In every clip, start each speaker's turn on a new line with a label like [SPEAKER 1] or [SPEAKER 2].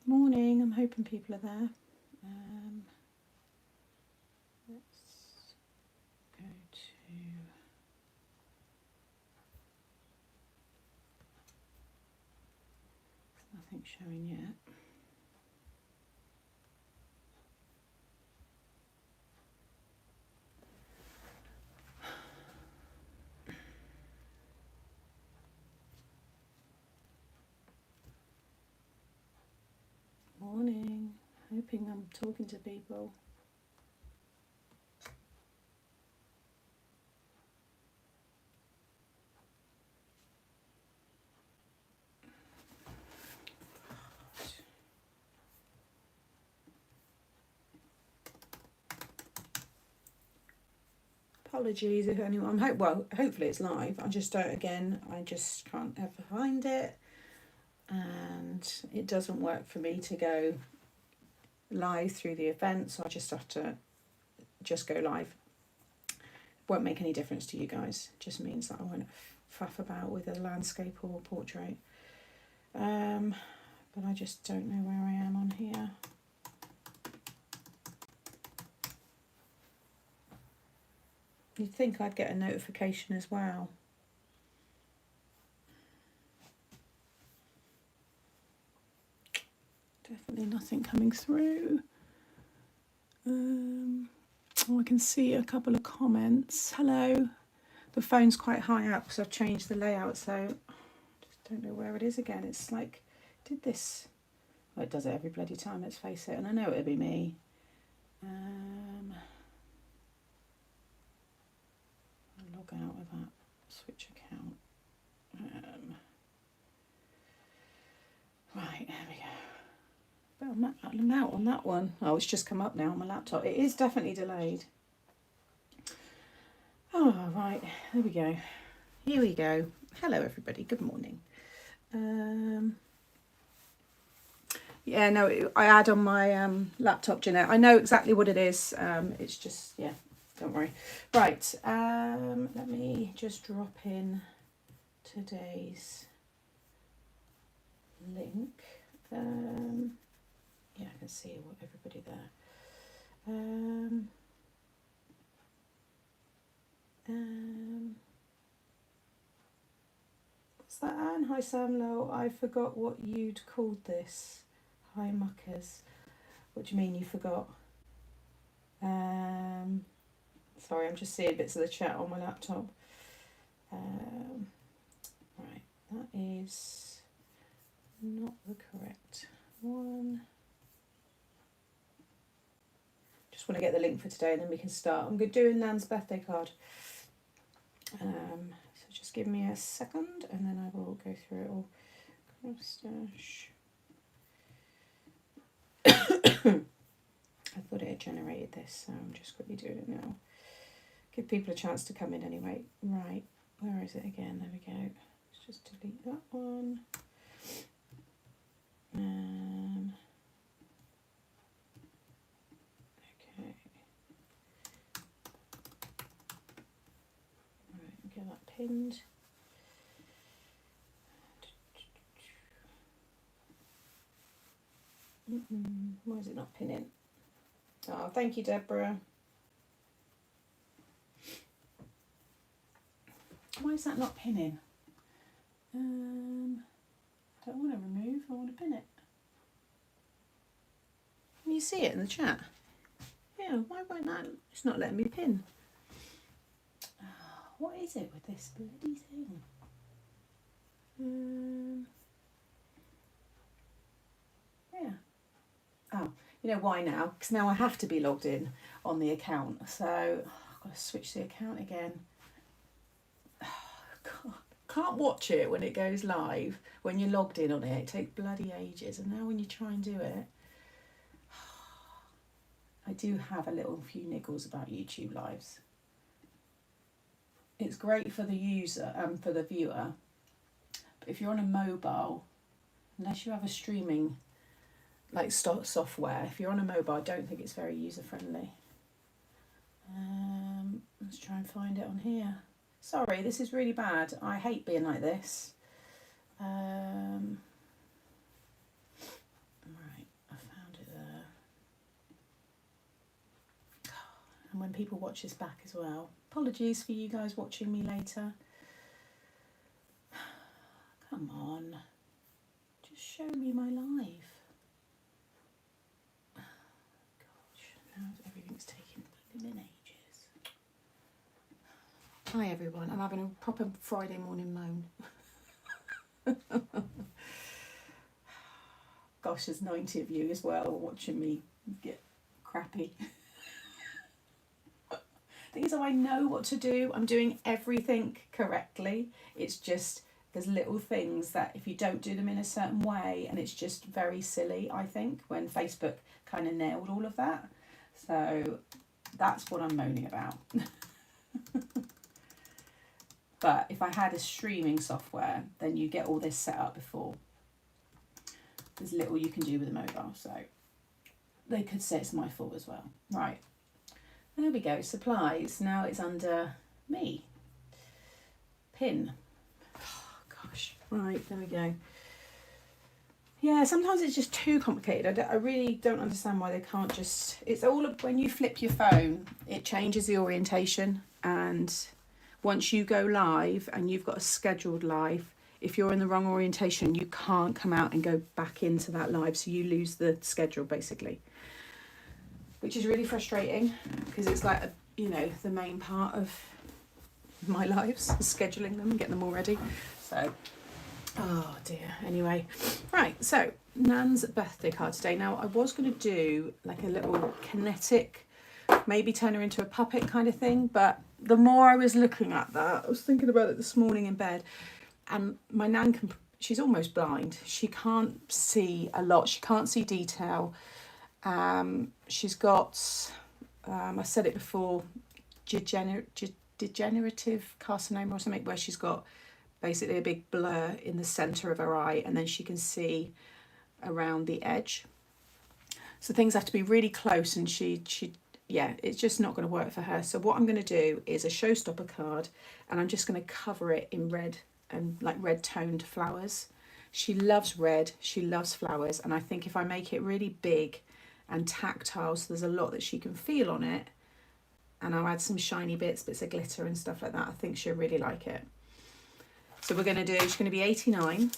[SPEAKER 1] Morning, I'm hoping people are there. Let's go to... Nothing showing yet. Morning, hoping I'm talking to people. Apologies if anyone, hopefully it's live. I just can't ever find it. And it doesn't work for me to go live through the event, so I just have to just go live. Won't make any difference to you guys, just means that I won't faff about with a landscape or portrait. But I just don't know where I am on here. You'd think I'd get a notification as well. Definitely nothing coming through. I can see a couple of comments. Hello. The phone's quite high up because I've changed the layout, so I just don't know where it is again. It's like, did this? Well, it does it every bloody time, let's face it, and I know it'll be me. I'll log out of that switch account. Right, there we go. But I'm out on that one. Oh, it's just come up now on my laptop. It is definitely delayed. Oh, right, there we go. Here we go. Hello, everybody. Good morning. Yeah, no, I add on my laptop, Jeanette. I know exactly what it is. It's just, yeah, don't worry. Right, let me just drop in today's link. Yeah, I can see everybody there. What's that, Anne? Hi, Sam Low. I forgot what you'd called this. Hi, muckers. What do you mean you forgot? Sorry, I'm just seeing bits of the chat on my laptop. Right, that is not the correct one. Just want to get the link for today and then we can start. I'm doing Nan's birthday card. So just give me a second and then I will go through it all. Mustache. I thought it had generated this, so I'm just quickly doing it now. Give people a chance to come in anyway. Right, where is it again? There we go. Let's just delete that one. Okay. Right, get that pinned. Why is it not pinning? Oh, thank you, Deborah. Why is that not pinning? I don't want to remove, I want to pin it. Can you see it in the chat? Yeah, why won't that? It's not letting me pin. What is it with this bloody thing? Yeah. Oh, you know why now? Because now I have to be logged in on the account. So I've got to switch the account again. Can't watch it when it goes live. When you're logged in on it, it takes bloody ages. And now when you try and do it, I do have a few niggles about YouTube lives. It's great for the user and for the viewer. But if you're on a mobile, unless you have a streaming like software, if you're on a mobile, I don't think it's very user friendly. Let's try and find it on here. Sorry, this is really bad. I hate being like this. Right. and when people watch this back as well. Apologies for you guys watching me later. Come on, just show me my life. Gosh, now everything's taking blooming ages. Hi everyone, I'm having a proper Friday morning moan. Gosh, there's 90 of you as well watching me get crappy. Thing is, I know what to do. I'm doing everything correctly. It's just there's little things that if you don't do them in a certain way, and it's just very silly, I think, when Facebook kind of nailed all of that. So that's what I'm moaning about. But if I had a streaming software, then you get all this set up before. There's little you can do with a mobile, so they could say it's my fault as well. Right, there we go, supplies. Now it's under me. Pin. Oh, gosh. Right, there we go. Yeah, sometimes it's just too complicated. I really don't understand why they can't just... It's all when you flip your phone, it changes the orientation, and once you go live and you've got a scheduled live, if you're in the wrong orientation, you can't come out and go back into that live, so you lose the schedule basically, which is really frustrating because it's like, you know, the main part of my lives, scheduling them and getting them all ready. So, oh dear. Anyway, right, so Nan's birthday card today. Now, I was going to do like a little kinetic, maybe turn her into a puppet kind of thing, but the more I was looking at that, I was thinking about it this morning in bed. And my Nan she's almost blind. She can't see a lot. She can't see detail. She's got, I said it before, degenerative carcinoma or something, where she's got basically a big blur in the centre of her eye, and then she can see around the edge. So things have to be really close, and yeah, it's just not going to work for her. So what I'm going to do is a Showstopper card, and I'm just going to cover it in red and like red toned flowers. She loves red, she loves flowers, and I think if I make it really big and tactile, so there's a lot that she can feel on it, and I'll add some shiny bits of glitter and stuff like that, I think she'll really like it. So she's going to be 89,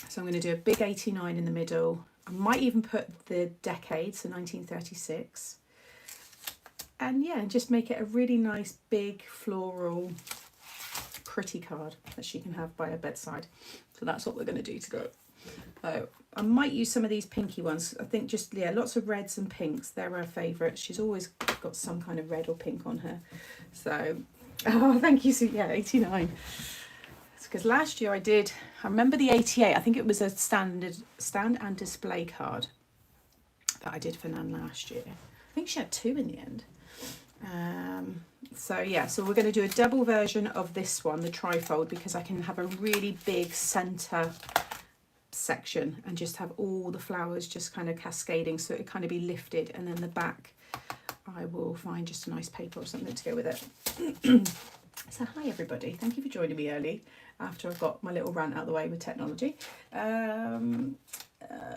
[SPEAKER 1] so I'm going to do a big 89 in the middle. I might even put the decade, so 1936, and yeah, just make it a really nice big floral pretty card that she can have by her bedside. So that's what we're going to do today. So I might use some of these pinky ones. I think just, yeah, lots of reds and pinks. They're her favourites. She's always got some kind of red or pink on her. So, oh, thank you. So yeah, 89. Because last year I remember the 88. I think it was a stand and display card that I did for Nan last year. I think she had 2 in the end. So yeah, so we're going to do a double version of this one, the trifold, because I can have a really big center section and just have all the flowers just kind of cascading, so it kind of be lifted, and then the back I will find just a nice paper or something to go with it. So hi everybody, thank you for joining me early after I've got my little rant out of the way with technology.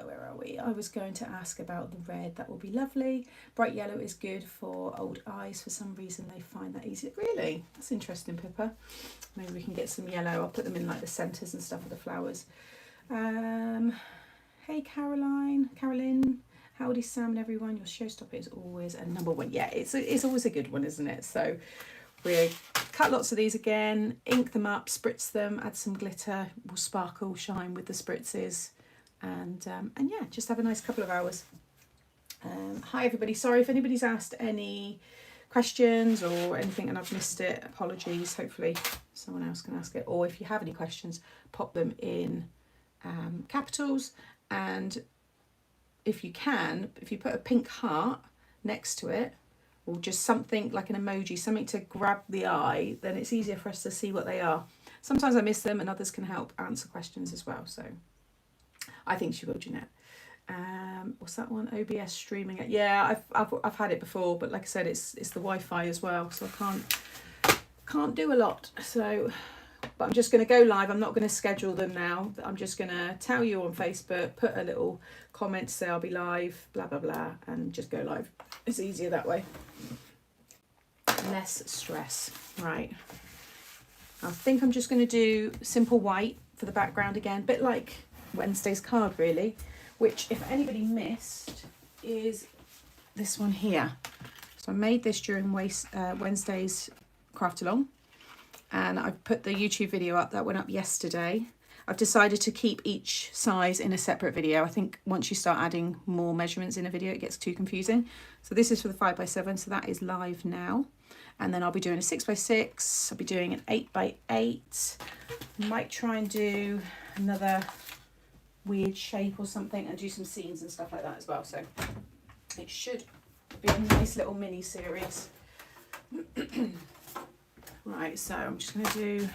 [SPEAKER 1] Where are we? I was going to ask about the red. That will be lovely. Bright yellow is good for old eyes. For some reason they find that easy. Really? That's interesting, Pippa. Maybe we can get some yellow. I'll put them in like the centres and stuff of the flowers. Hey Caroline. Howdy Sam and everyone. Your Showstopper is always a number one. Yeah, it's always a good one, isn't it? So we'll cut lots of these again, ink them up, spritz them, add some glitter. Will sparkle, shine with the spritzes. And yeah, just have a nice couple of hours. Hi everybody, sorry if anybody's asked any questions or anything and I've missed it, apologies. Hopefully someone else can ask it, or if you have any questions, pop them in capitals, and if you put a pink heart next to it, or just something like an emoji, something to grab the eye, then it's easier for us to see what they are. Sometimes I miss them and others can help answer questions as well, so I think she will, Jeanette. What's that one? OBS streaming. Yeah, I've had it before, but like I said, it's the Wi-Fi as well, so I can't do a lot. So, but I'm just going to go live. I'm not going to schedule them now. I'm just going to tell you on Facebook, put a little comment to say I'll be live, blah blah blah, and just go live. It's easier that way. less stress. Right, I think I'm just going to do simple white for the background again, a bit like Wednesday's card really, which if anybody missed is this one here. So I made this during Wednesday's craft along, and I've put the YouTube video up that went up yesterday. I've decided to keep each size in a separate video. I think once you start adding more measurements in a video, it gets too confusing. So this is for the 5x7, so that is live now. And then I'll be doing a 6x6, I'll be doing an 8x8. Might try and do another weird shape or something and do some scenes and stuff like that as well. So it should be a nice little mini series. Right, so I'm just going to do,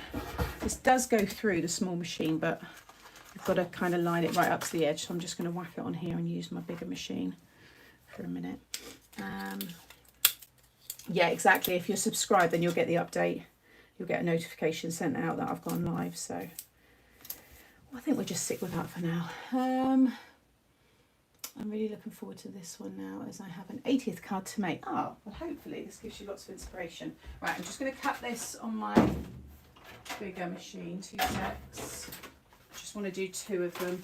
[SPEAKER 1] this does go through the small machine, but I've got to kind of line it right up to the edge. So I'm just going to whack it on here and use my bigger machine for a minute. Yeah, exactly. If you're subscribed, then you'll get the update. You'll get a notification sent out that I've gone live. So well, I think we'll just stick with that for now. I'm really looking forward to this one now, as I have an 80th card to make. Oh, well, hopefully this gives you lots of inspiration. Right, I'm just going to cut this on my bigger machine, 2 secs. Just want to do 2 of them.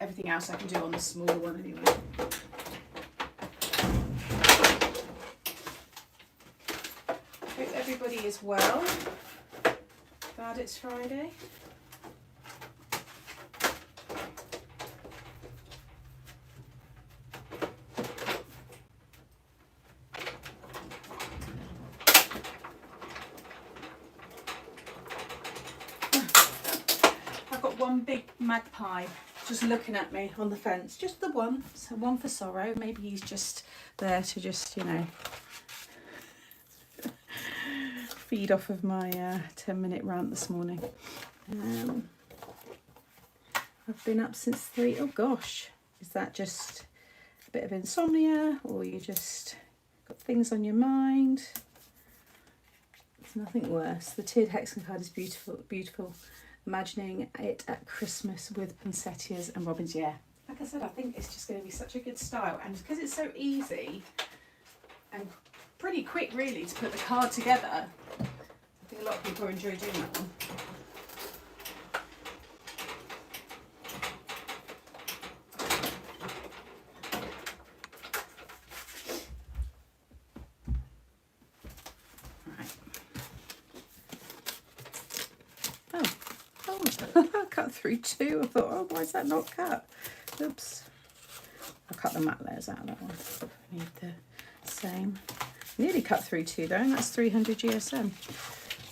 [SPEAKER 1] Everything else I can do on the smaller one anyway. Hope everybody is well. Glad it's Friday. One big magpie just looking at me on the fence, just the one, so one for sorrow. Maybe he's just there to just, you know, feed off of my 10-minute rant this morning. I've been up since 3. Oh gosh, is that just a bit of insomnia, or you just got things on your mind? It's nothing worse. The tiered hexagon card is beautiful, beautiful. Imagining it at Christmas with poinsettias and robins. Yeah, like I said, I think it's just going to be such a good style, and because it's so easy and pretty quick really to put the card together, I think a lot of people enjoy doing that one. Cut through 2. I thought, oh, why is that not cut? Oops. I'll cut the matte layers out of that one. I need the same. Nearly cut through 2 though, and that's 300 GSM.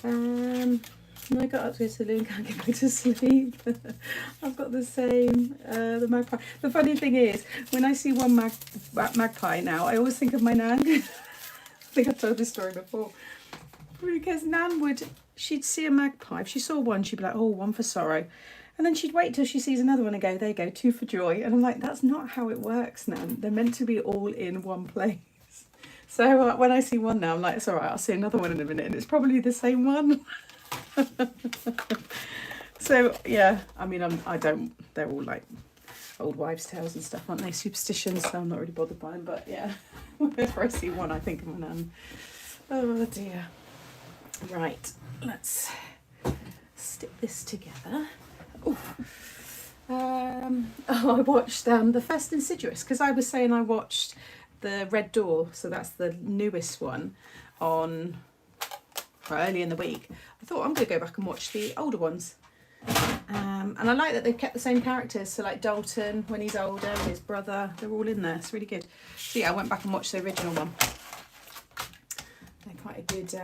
[SPEAKER 1] I got up to the saloon, can't get back to sleep. I've got the same, the magpie. The funny thing is, when I see one magpie now, I always think of my Nan. I think I've told this story before. Because Nan she'd see a magpie. If she saw one, she'd be like, oh, one for sorrow. And then she'd wait till she sees another one and go, there you go, 2 for joy. And I'm like, that's not how it works, Nan. They're meant to be all in one place. So when I see one now, I'm like, it's all right, I'll see another one in a minute. And it's probably the same one. So, yeah, I mean, they're all like old wives' tales and stuff, aren't they? Superstitions, so I'm not really bothered by them. But yeah, whenever I see one, I think of my Nan. Oh dear. Right, let's stick this together. I watched the first Insidious, because I was saying I watched the Red Door, so that's the newest one, on early in the week. I thought I'm going to go back and watch the older ones. And I like that they've kept the same characters, so like Dalton when he's older, his brother, they're all in there. It's really good. So yeah, I went back and watched the original one. They're quite a good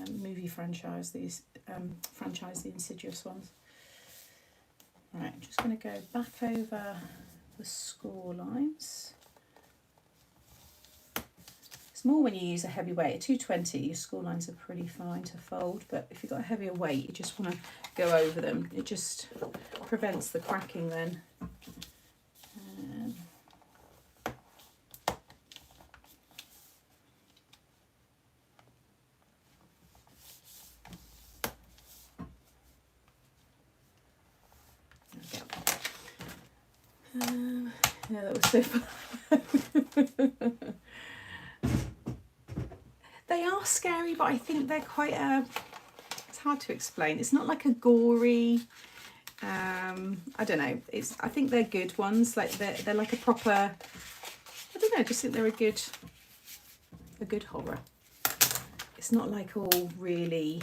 [SPEAKER 1] movie franchise, the Insidious ones. Right, I'm just going to go back over the score lines. It's more when you use a heavy weight. At 220, your score lines are pretty fine to fold, but if you've got a heavier weight, you just want to go over them. It just prevents the cracking then. Yeah, that was so fun. are scary, but I think they're quite it's hard to explain. It's not like a gory, I don't know. I think they're good ones. Like they're like a proper, I don't know, I just think they're a good horror. It's not like all really,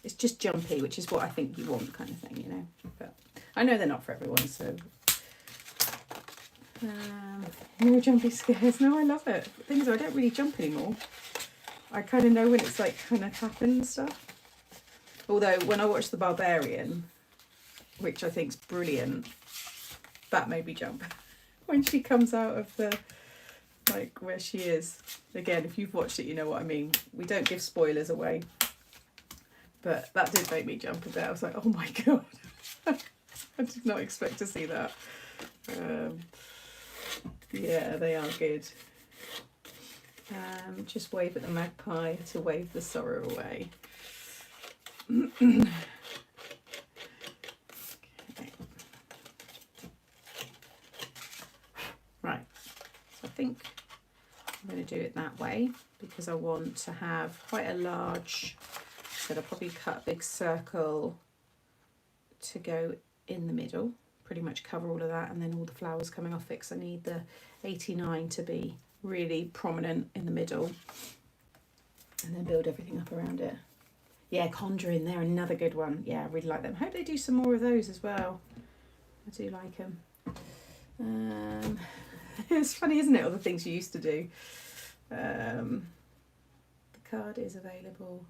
[SPEAKER 1] it's just jumpy, which is what I think you want, kind of thing, you know. But I know they're not for everyone, so no jumpy scares. No, I love it. The thing is, I don't really jump anymore. I kind of know when it's like kind of happened and stuff. Although when I watched The Barbarian, which I think's brilliant, that made me jump when she comes out of the, like, where she is. Again, if you've watched it, you know what I mean. We don't give spoilers away, but that did make me jump a bit. I was like, oh my god. I did not expect to see that. Yeah, they are good. Just wave at the magpie to wave the sorrow away. Okay. Right, so I think I'm going to do it that way because I want to have quite a large, so I'll probably cut a big circle to go in the middle, pretty much cover all of that, and then all the flowers coming off it, because I need the 89 to be really prominent in the middle, and then build everything up around it. Yeah, Conjuring, they're another good one. Yeah, I really like them. I hope they do some more of those as well. I do like them. It's funny, isn't it, all the things you used to do. The card is available.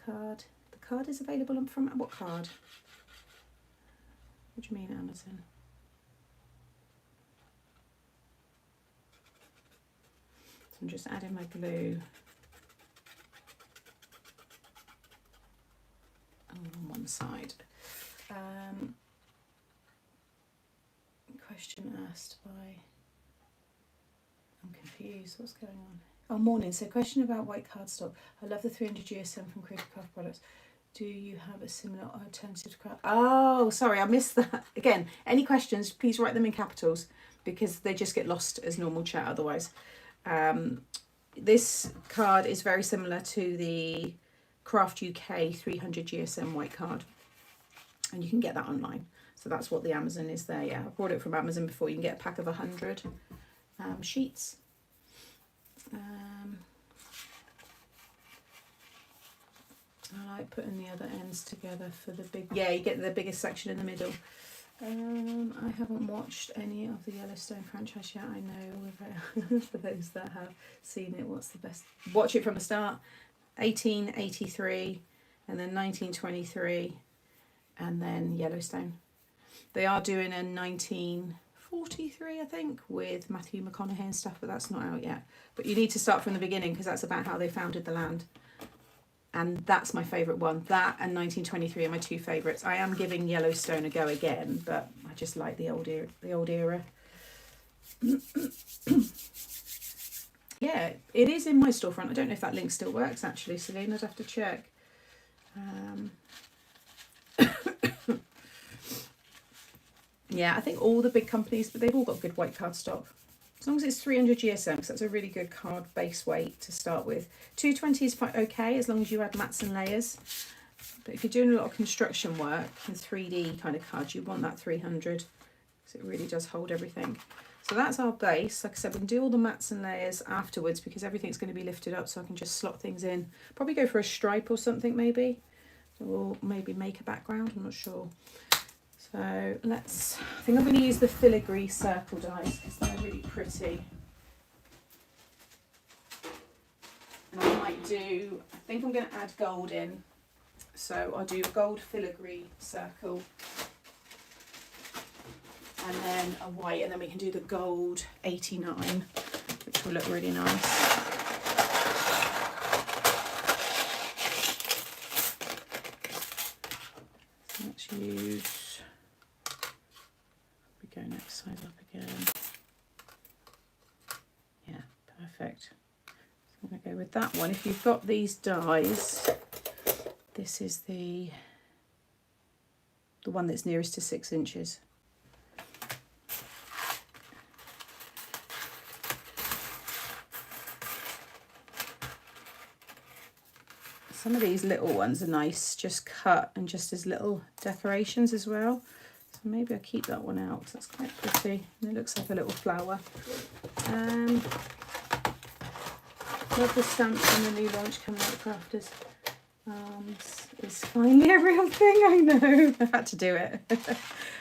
[SPEAKER 1] The card is available from what card? What do you mean, Amazon? So I'm just adding my glue on one side. Question asked by, I'm confused, what's going on? Oh, morning. So question about white cardstock. I love the 300 GSM from Creative Craft Products. Do you have a similar alternative to craft? Oh, sorry, I missed that. Again, any questions, please write them in capitals because they just get lost as normal chat otherwise. This card is very similar to the Craft UK 300 GSM white card, and you can get that online. So that's what the Amazon is there. Yeah, I bought it from Amazon before. You can get a pack of 100 sheets. I like putting the other ends together for the big, yeah, you get the biggest section in the middle. I haven't watched any of the Yellowstone franchise yet. I know for those that have seen it, what's the best? Watch it from the start. 1883 and then 1923 and then Yellowstone. They are doing a 1943, I think, with Matthew McConaughey and stuff, but that's not out yet. But you need to start from the beginning because that's about how they founded the land. And that's my favourite one. That and 1923 are my two favourites. I am giving Yellowstone a go again, but I just like the old era. Yeah, it is in my storefront. I don't know if that link still works, actually, Celine. I'd have to check. Yeah, I think all the big companies, but they've all got good white cardstock. As long as it's 300 GSM, because that's a really good card base weight to start with. 220 is quite okay, as long as you add mats and layers. But if you're doing a lot of construction work and 3D kind of cards, you want that 300, because it really does hold everything. So that's our base. Like I said, we can do all the mats and layers afterwards because everything's going to be lifted up, so I can just slot things in. Probably go for a stripe or something maybe. Or maybe make a background, I'm not sure. So I think I'm going to use the filigree circle dies because they're really pretty. And I think I'm going to add gold in. So I'll do a gold filigree circle. And then a white, and then we can do the gold 89, which will look really nice. So let's use, we go next side up again. Yeah, perfect. So I'm going to go with that one. If you've got these dies, this is the one that's nearest to 6 inches. Some of these little ones are nice, just cut and just as little decorations as well. So maybe I'll keep that one out, 'cause that's quite pretty. And it looks like a little flower. Love the stamps on the new launch coming out, Crafters. It's finally a real thing, I know. I had to do it.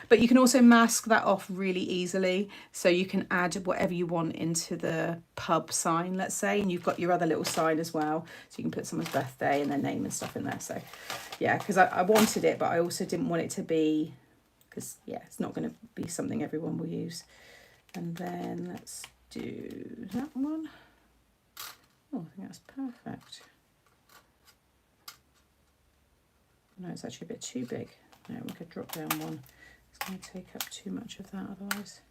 [SPEAKER 1] But you can also mask that off really easily. So you can add whatever you want into the pub sign, let's say. And you've got your other little sign as well. So you can put someone's birthday and their name and stuff in there. So yeah, because I wanted it, but I also didn't want it to be, because yeah, it's not going to be something everyone will use. And then let's do that one. Oh, I think that's perfect. No, it's actually a bit too big. No, we could drop down one. It's going to take up too much of that otherwise.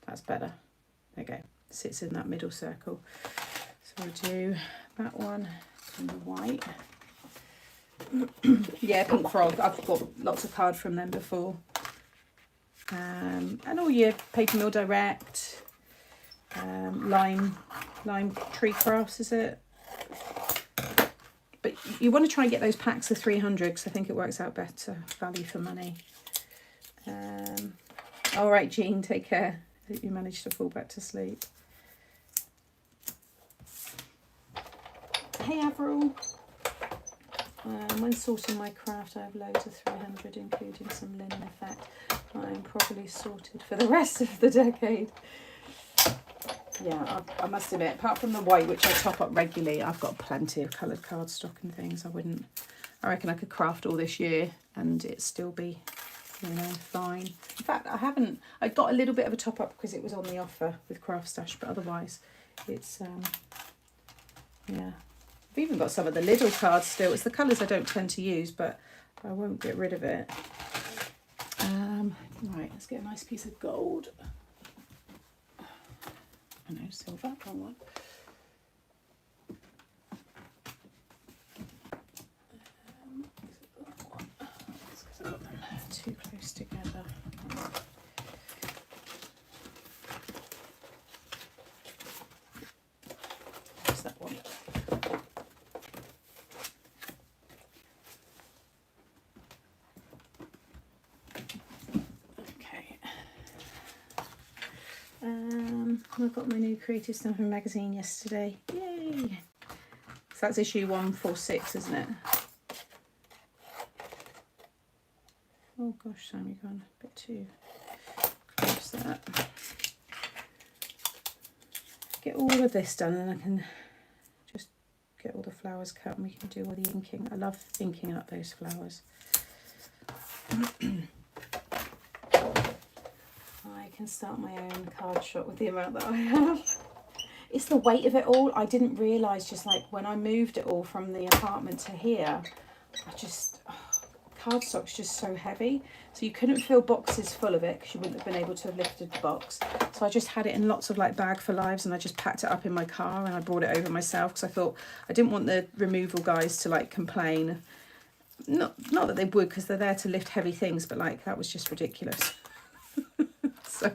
[SPEAKER 1] That's better. There you go. Sits in that middle circle. So we'll do that one in the white. Yeah, Pink Frog. I've got lots of card from them before. And all your Paper Mill Direct, lime tree crafts, is it? But you want to try and get those packs of 300 because I think it works out better value for money. All right, Jean, take care. I hope you managed to fall back to sleep. Hey, Avril. When sorting my craft, I have loads of 300, including some linen effect. I'm probably sorted for the rest of the decade. Yeah, I must admit, apart from the white, which I top up regularly, I've got plenty of coloured cardstock and things. I reckon I could craft all this year and it'd still be, you know, fine. In fact, I got a little bit of a top up because it was on the offer with Craft Stash, but otherwise it's, yeah. I've even got some of the Lidl cards still. It's the colours I don't tend to use, but I won't get rid of it. Right, let's get a nice piece of gold. I know, silver, wrong one. It's because I've got them too close together. What's that one? Okay. I got my new Creative Stamping magazine yesterday. Yay! So that's issue 146, isn't it? Oh gosh, Sam, you've gone a bit too close there. Get all of this done and I can just get all the flowers cut and we can do all the inking. I love inking up those flowers. I can start my own card shop with the amount that I have. It's the weight of it all. I didn't realise, just like when I moved it all from the apartment to here, cardstock's just so heavy. So you couldn't fill boxes full of it because you wouldn't have been able to have lifted the box. So I just had it in lots of like bag for lives and I just packed it up in my car and I brought it over myself because I thought I didn't want the removal guys to like complain. Not that they would because they're there to lift heavy things, but like that was just ridiculous. So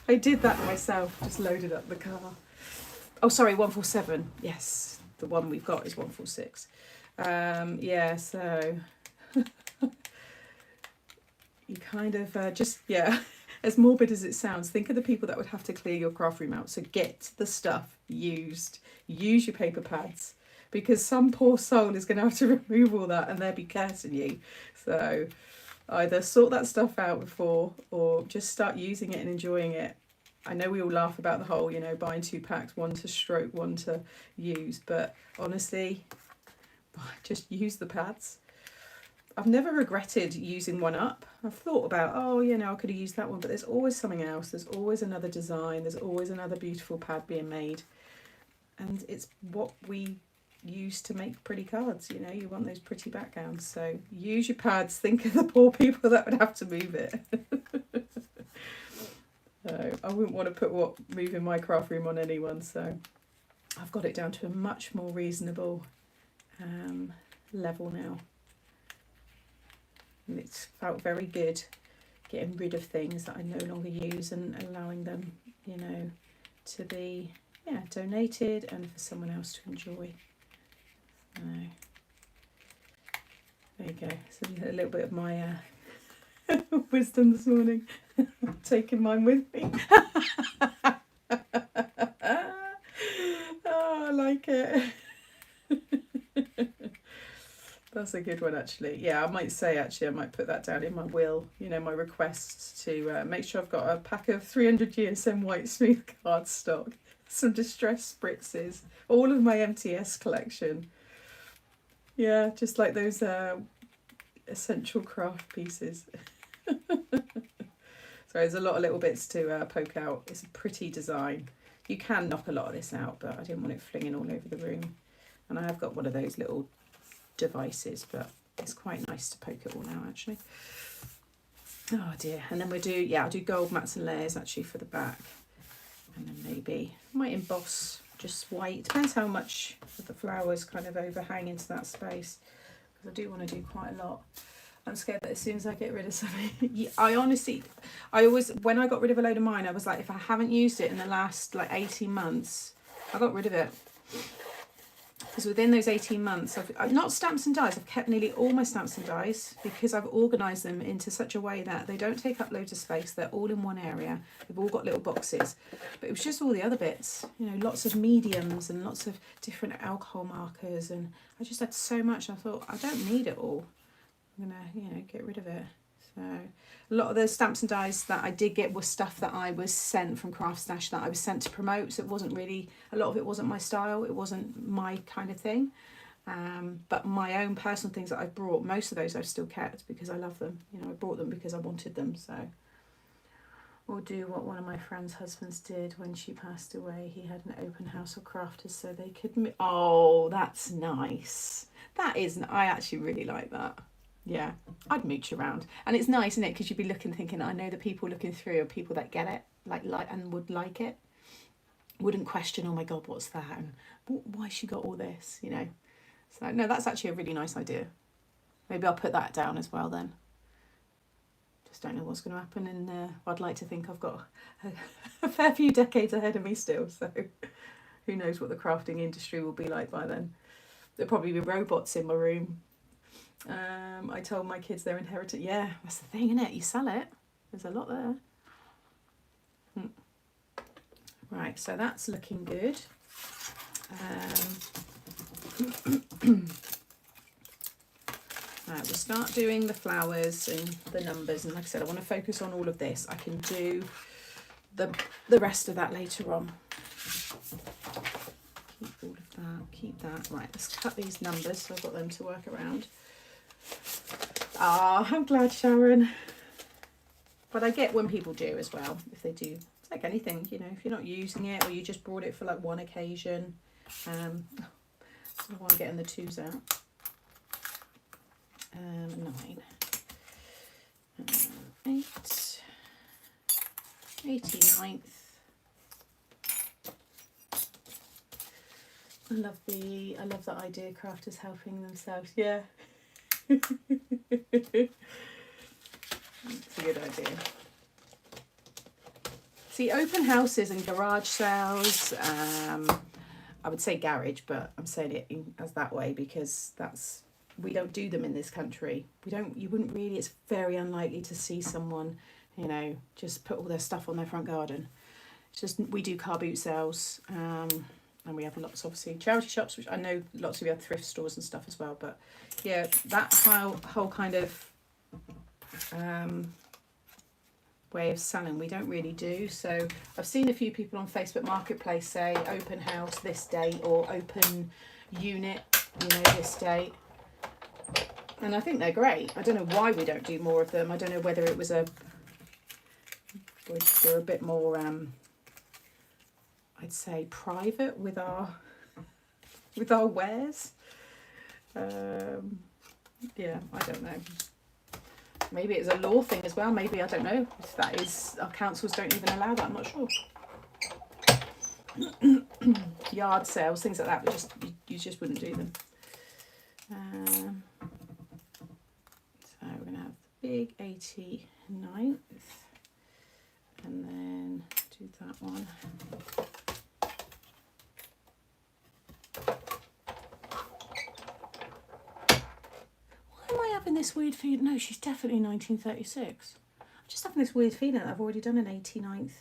[SPEAKER 1] I did that myself, just loaded up the car. Oh, sorry, 147. Yes, the one we've got is 146. Yeah, so you kind of just, yeah, as morbid as it sounds, think of the people that would have to clear your craft room out. So get the stuff used. Use your paper pads because some poor soul is going to have to remove all that and they'll be cursing you. So either sort that stuff out before or just start using it and enjoying it. I know we all laugh about the whole, you know, buying 2 packs, one to stroke, one to use, but honestly, just use the pads. I've never regretted using one up. I've thought about, oh, you know, I could have used that one, but there's always something else. There's always another design. There's always another beautiful pad being made. And it's what we use to make pretty cards, you know, you want those pretty backgrounds. So use your pads, think of the poor people that would have to move it. So I wouldn't want to put moving my craft room on anyone, so I've got it down to a much more reasonable level now. And it's felt very good getting rid of things that I no longer use and allowing them, you know, to be, yeah, donated and for someone else to enjoy. There you go. So a little bit of my wisdom this morning. Taking mine with me. Oh, I like it. That's a good one, actually. Yeah, I might say, actually, I might put that down in my will, you know, my request to make sure I've got a pack of 300 GSM white smooth cardstock, some distressed spritzes, all of my MTS collection. Yeah, just like those essential craft pieces. So there's a lot of little bits to poke out. It's a pretty design. You can knock a lot of this out, but I didn't want it flinging all over the room. And I have got one of those little devices, but it's quite nice to poke it all out, actually. Oh dear. And then I'll do gold mats and layers actually for the back. And then maybe I might emboss just white. Depends how much of the flowers kind of overhang into that space, because I do want to do quite a lot. I'm scared that as soon as I get rid of something, I always, when I got rid of a load of mine, I was like, if I haven't used it in the last like 18 months, I got rid of it. Because within those 18 months, I've not stamps and dies, I've kept nearly all my stamps and dies, because I've organised them into such a way that they don't take up loads of space, they're all in one area, they've all got little boxes. But it was just all the other bits, you know, lots of mediums and lots of different alcohol markers, and I just had so much, I thought, I don't need it all. I'm gonna, you know, get rid of it. So a lot of the stamps and dies that I did get was stuff that I was sent from Craft Stash, that I was sent to promote. So it wasn't really, a lot of it wasn't my style. It wasn't my kind of thing. But my own personal things that I brought, most of those I've still kept because I love them. You know, I brought them because I wanted them. So we'll do what one of my friend's husbands did when she passed away. He had an open house of crafters so they could... Oh, that's nice. That is, I actually really like that. Yeah, I'd mooch around. And it's nice, isn't it? Because you'd be looking, thinking, I know the people looking through are people that get it, like and would like it. Wouldn't question, oh my God, what's that? And why she got all this, you know? So, no, that's actually a really nice idea. Maybe I'll put that down as well then. Just don't know what's going to happen. And I'd like to think I've got a fair few decades ahead of me still. So who knows what the crafting industry will be like by then. There'll probably be robots in my room. I told my kids they're inherited. Yeah, that's the thing, isn't it? You sell it. There's a lot there. Right, so that's looking good. Right, we'll start doing the flowers and the numbers. And like I said, I want to focus on all of this. I can do the rest of that later on. Keep all of that, keep that. Right, let's cut these numbers so I've got them to work around. Ah, I'm glad, Sharon. But I get when people do as well, if they do. It's like anything, you know, if you're not using it or you just brought it for like one occasion. So I want to get the twos out. 9. 8. 89th. I love the idea crafters helping themselves. Yeah. It's a good idea. See, open houses and garage sales, I would say garage, but I'm saying it as that way because we don't do them in this country. You wouldn't really, it's very unlikely to see someone, you know, just put all their stuff on their front garden. It's just, we do car boot sales, and we have lots, obviously, charity shops, which I know lots of you have thrift stores and stuff as well. But yeah, that whole kind of way of selling, we don't really do. So I've seen a few people on Facebook Marketplace say open house this date or open unit, you know, this date. And I think they're great. I don't know why we don't do more of them. I don't know whether it was we're a bit more I'd say private with our wares. Yeah, I don't know. Maybe it's a law thing as well. Maybe, I don't know if that is, our councils don't even allow that. I'm not sure. Yard sales, things like that, but you just wouldn't do them. So we're going to have the big 89th and then do that one. Why am I this weird feeling. No, she's definitely 1936. I'm just having this weird feeling that I've already done an 89th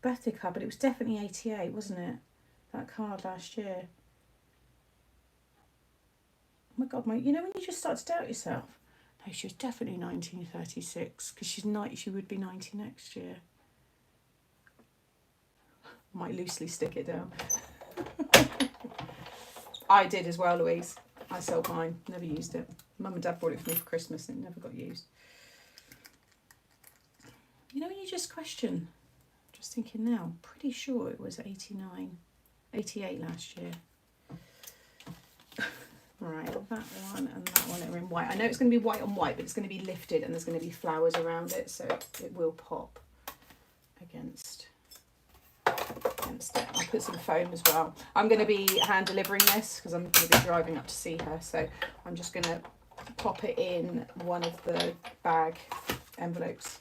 [SPEAKER 1] birthday card, but it was definitely 88, wasn't it? That card last year. Oh my God, you know when you just start to doubt yourself? No, she was definitely 1936 because she would be 90 next year. I might loosely stick it down. I did as well, Louise. I sold mine, never used it. Mum and Dad bought it for me for Christmas and it never got used. You know when you just question, just thinking now, pretty sure it was 88 last year. Right, that one and that one are in white. I know it's going to be white on white, but it's going to be lifted and there's going to be flowers around it, so it will pop against it. I'll put some foam as well. I'm going to be hand delivering this because I'm going to be driving up to see her, so I'm just going to pop it in one of the bag envelopes.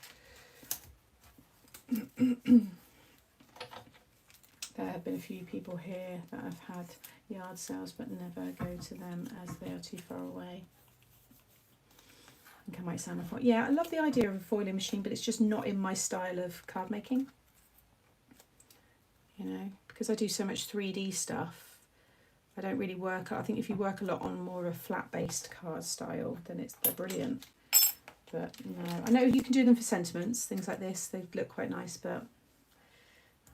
[SPEAKER 1] There have been a few people here that have had yard sales but never go to them as they are too far away. I think I might sound like, yeah, I love the idea of a foiling machine, but it's just not in my style of card making. You know, because I do so much 3D stuff, I don't really work. I think if you work a lot on more of a flat-based card style, then they're brilliant. But no, I know you can do them for sentiments, things like this. They look quite nice, but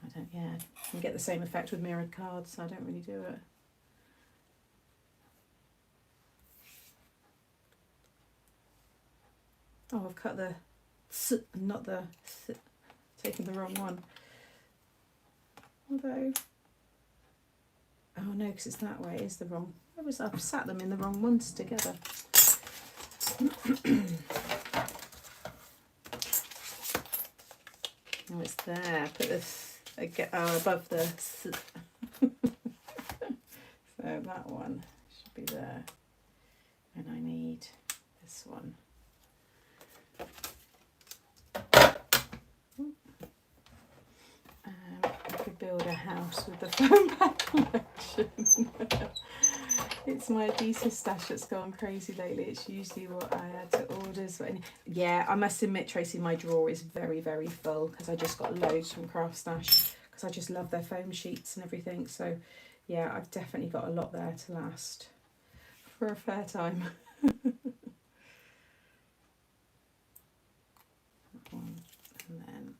[SPEAKER 1] I don't. Yeah, you can get the same effect with mirrored cards. So I don't really do it. Oh, I've cut the not the taken the wrong one. Although, oh no, because it's that way. It is the wrong. I've sat them in the wrong ones together. Oh, it's there. Put this above the. So that one should be there, and I need this one. I could build a house with the foam pad collection. It's my adhesive stash that's gone crazy lately. It's usually what I add to orders. Yeah, I must admit, Tracy, my drawer is very, very full because I just got loads from Craft Stash because I just love their foam sheets and everything. So, yeah, I've definitely got a lot there to last for a fair time. That one, and then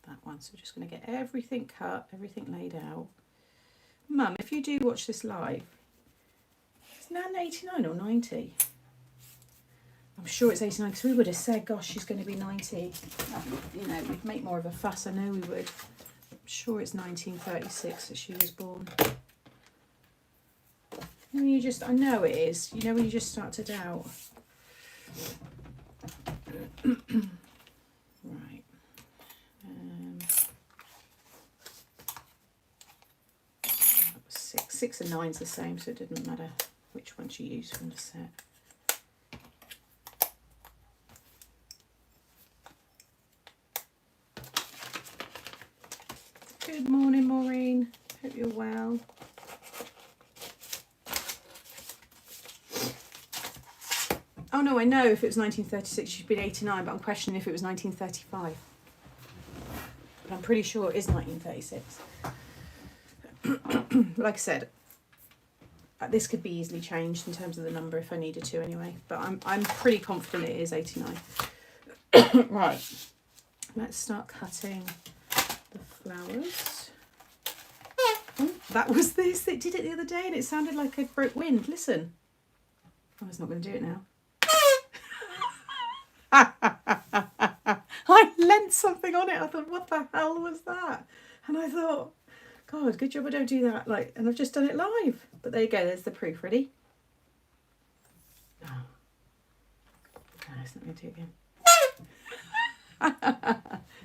[SPEAKER 1] that one. So we're just going to get everything cut, everything laid out. Mum, if you do watch this live, is Nan 89 or 90? I'm sure it's 89 because we would have said, gosh, she's going to be 90. You know, we'd make more of a fuss. I know we would. I'm sure it's 1936 that she was born. And you just, I know it is. You know when you just start to doubt. Right. Six and nine's the same, so it didn't matter which ones you use from the set. Good morning, Maureen. Hope you're well. Oh no, I know if it was 1936, she'd been 89, but I'm questioning if it was 1935. But I'm pretty sure it is 1936. Like I said, this could be easily changed in terms of the number if I needed to anyway, but I'm pretty confident it is 89. Right, let's start cutting the flowers. Oh, that was this. It did it the other day and it sounded like it broke wind. Listen. Oh, it's not going to do it now. I lent something on it. I thought, what the hell was that? And I thought, God, good job I don't do that. And I've just done it live. But there you go, there's the proof. Ready? Oh. No, it's not going to do it again.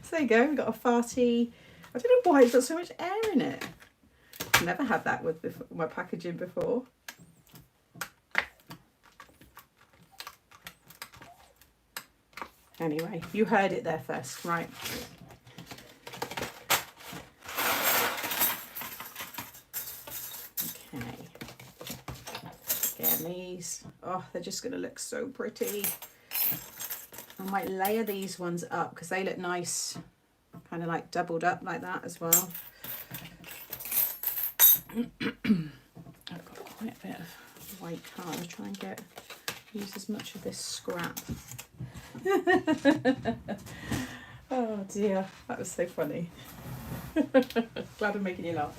[SPEAKER 1] So there you go, we've got a farty. I don't know why it's got so much air in it. I've never had that with my packaging before. Anyway, you heard it there first, right? these. Oh, they're just going to look so pretty. I might layer these ones up because they look nice, kind of like doubled up like that as well. I've got quite a bit of white card. I'll try and use as much of this scrap. Oh dear, that was so funny. Glad I'm making you laugh.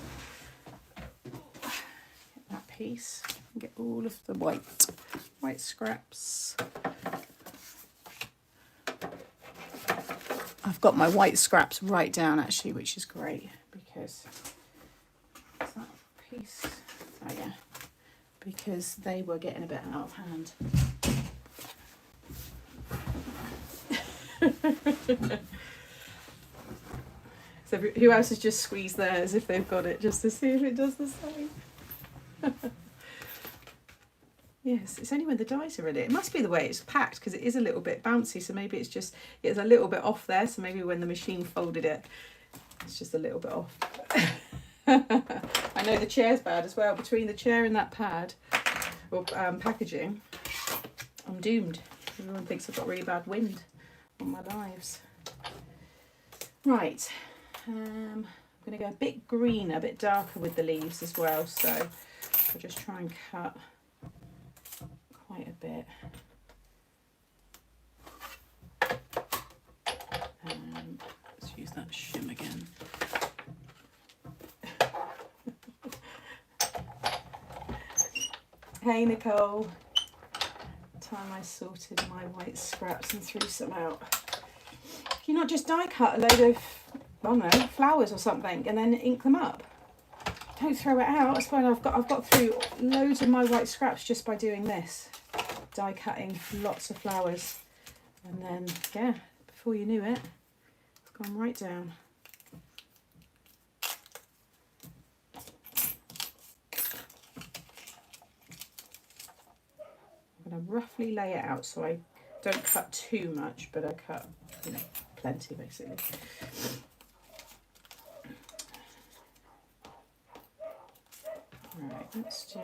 [SPEAKER 1] Get that piece and get all of the white scraps. I've got my white scraps right down actually, which is great because that piece, oh yeah, because they were getting a bit out of hand. So who else has just squeezed theirs if they've got it, just to see if it does the same? Yes, it's only when the dies are in it. It must be the way it's packed because it is a little bit bouncy, so maybe it's a little bit off there, so maybe when the machine folded it, it's just a little bit off. I know the chair's bad as well. Between the chair and that pad, or packaging, I'm doomed. Everyone thinks I've got really bad wind on my lives. Right, I'm going to go a bit greener, a bit darker with the leaves as well, so I'll just try and cut quite a bit. Let's use that shim again. Hey Nicole, time I sorted my white scraps and threw some out. Can you not just die cut a load of, I don't know, flowers or something and then ink them up? Don't throw it out. That's fine. I've got through loads of my white scraps just by doing this. Die cutting lots of flowers. And then, yeah, before you knew it, it's gone right down. I'm going to roughly lay it out so I don't cut too much, but I cut, you know, plenty basically. Alright, let's do,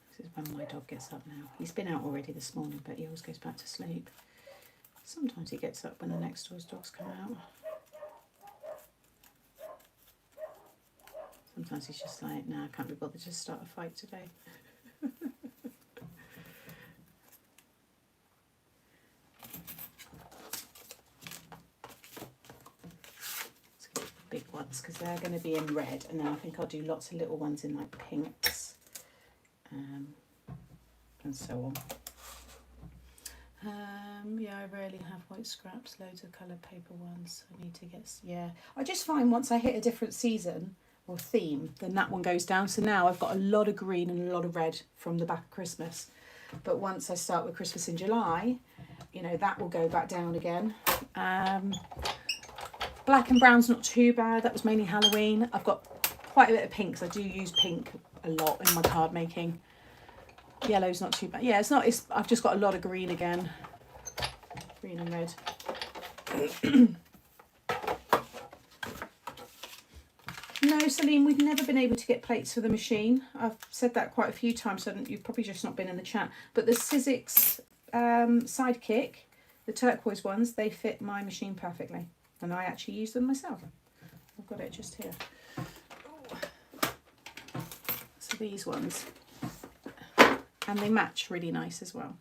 [SPEAKER 1] this is when my dog gets up now. He's been out already this morning, but he always goes back to sleep. Sometimes he gets up when the next door's dogs come out. Sometimes he's just like, nah, I can't be bothered to start a fight today. Big ones because they're going to be in red, and then I think I'll do lots of little ones in like pinks and so on. Yeah, I rarely have white scraps, loads of coloured paper ones. I need to get, yeah, I just find once I hit a different season or theme, then that one goes down. So now I've got a lot of green and a lot of red from the back of Christmas, but once I start with Christmas in July, you know, that will go back down again. Black and brown's not too bad. That was mainly Halloween. I've got quite a bit of pinks. I do use pink a lot in my card making. Yellow's not too bad. Yeah, it's not. I've just got a lot of green again. Green and red. No, Celine, we've never been able to get plates for the machine. I've said that quite a few times, so you've probably just not been in the chat. But the Sizzix Sidekick, the turquoise ones, they fit my machine perfectly. And I actually use them myself. I've got it just here. So these ones. And they match really nice as well.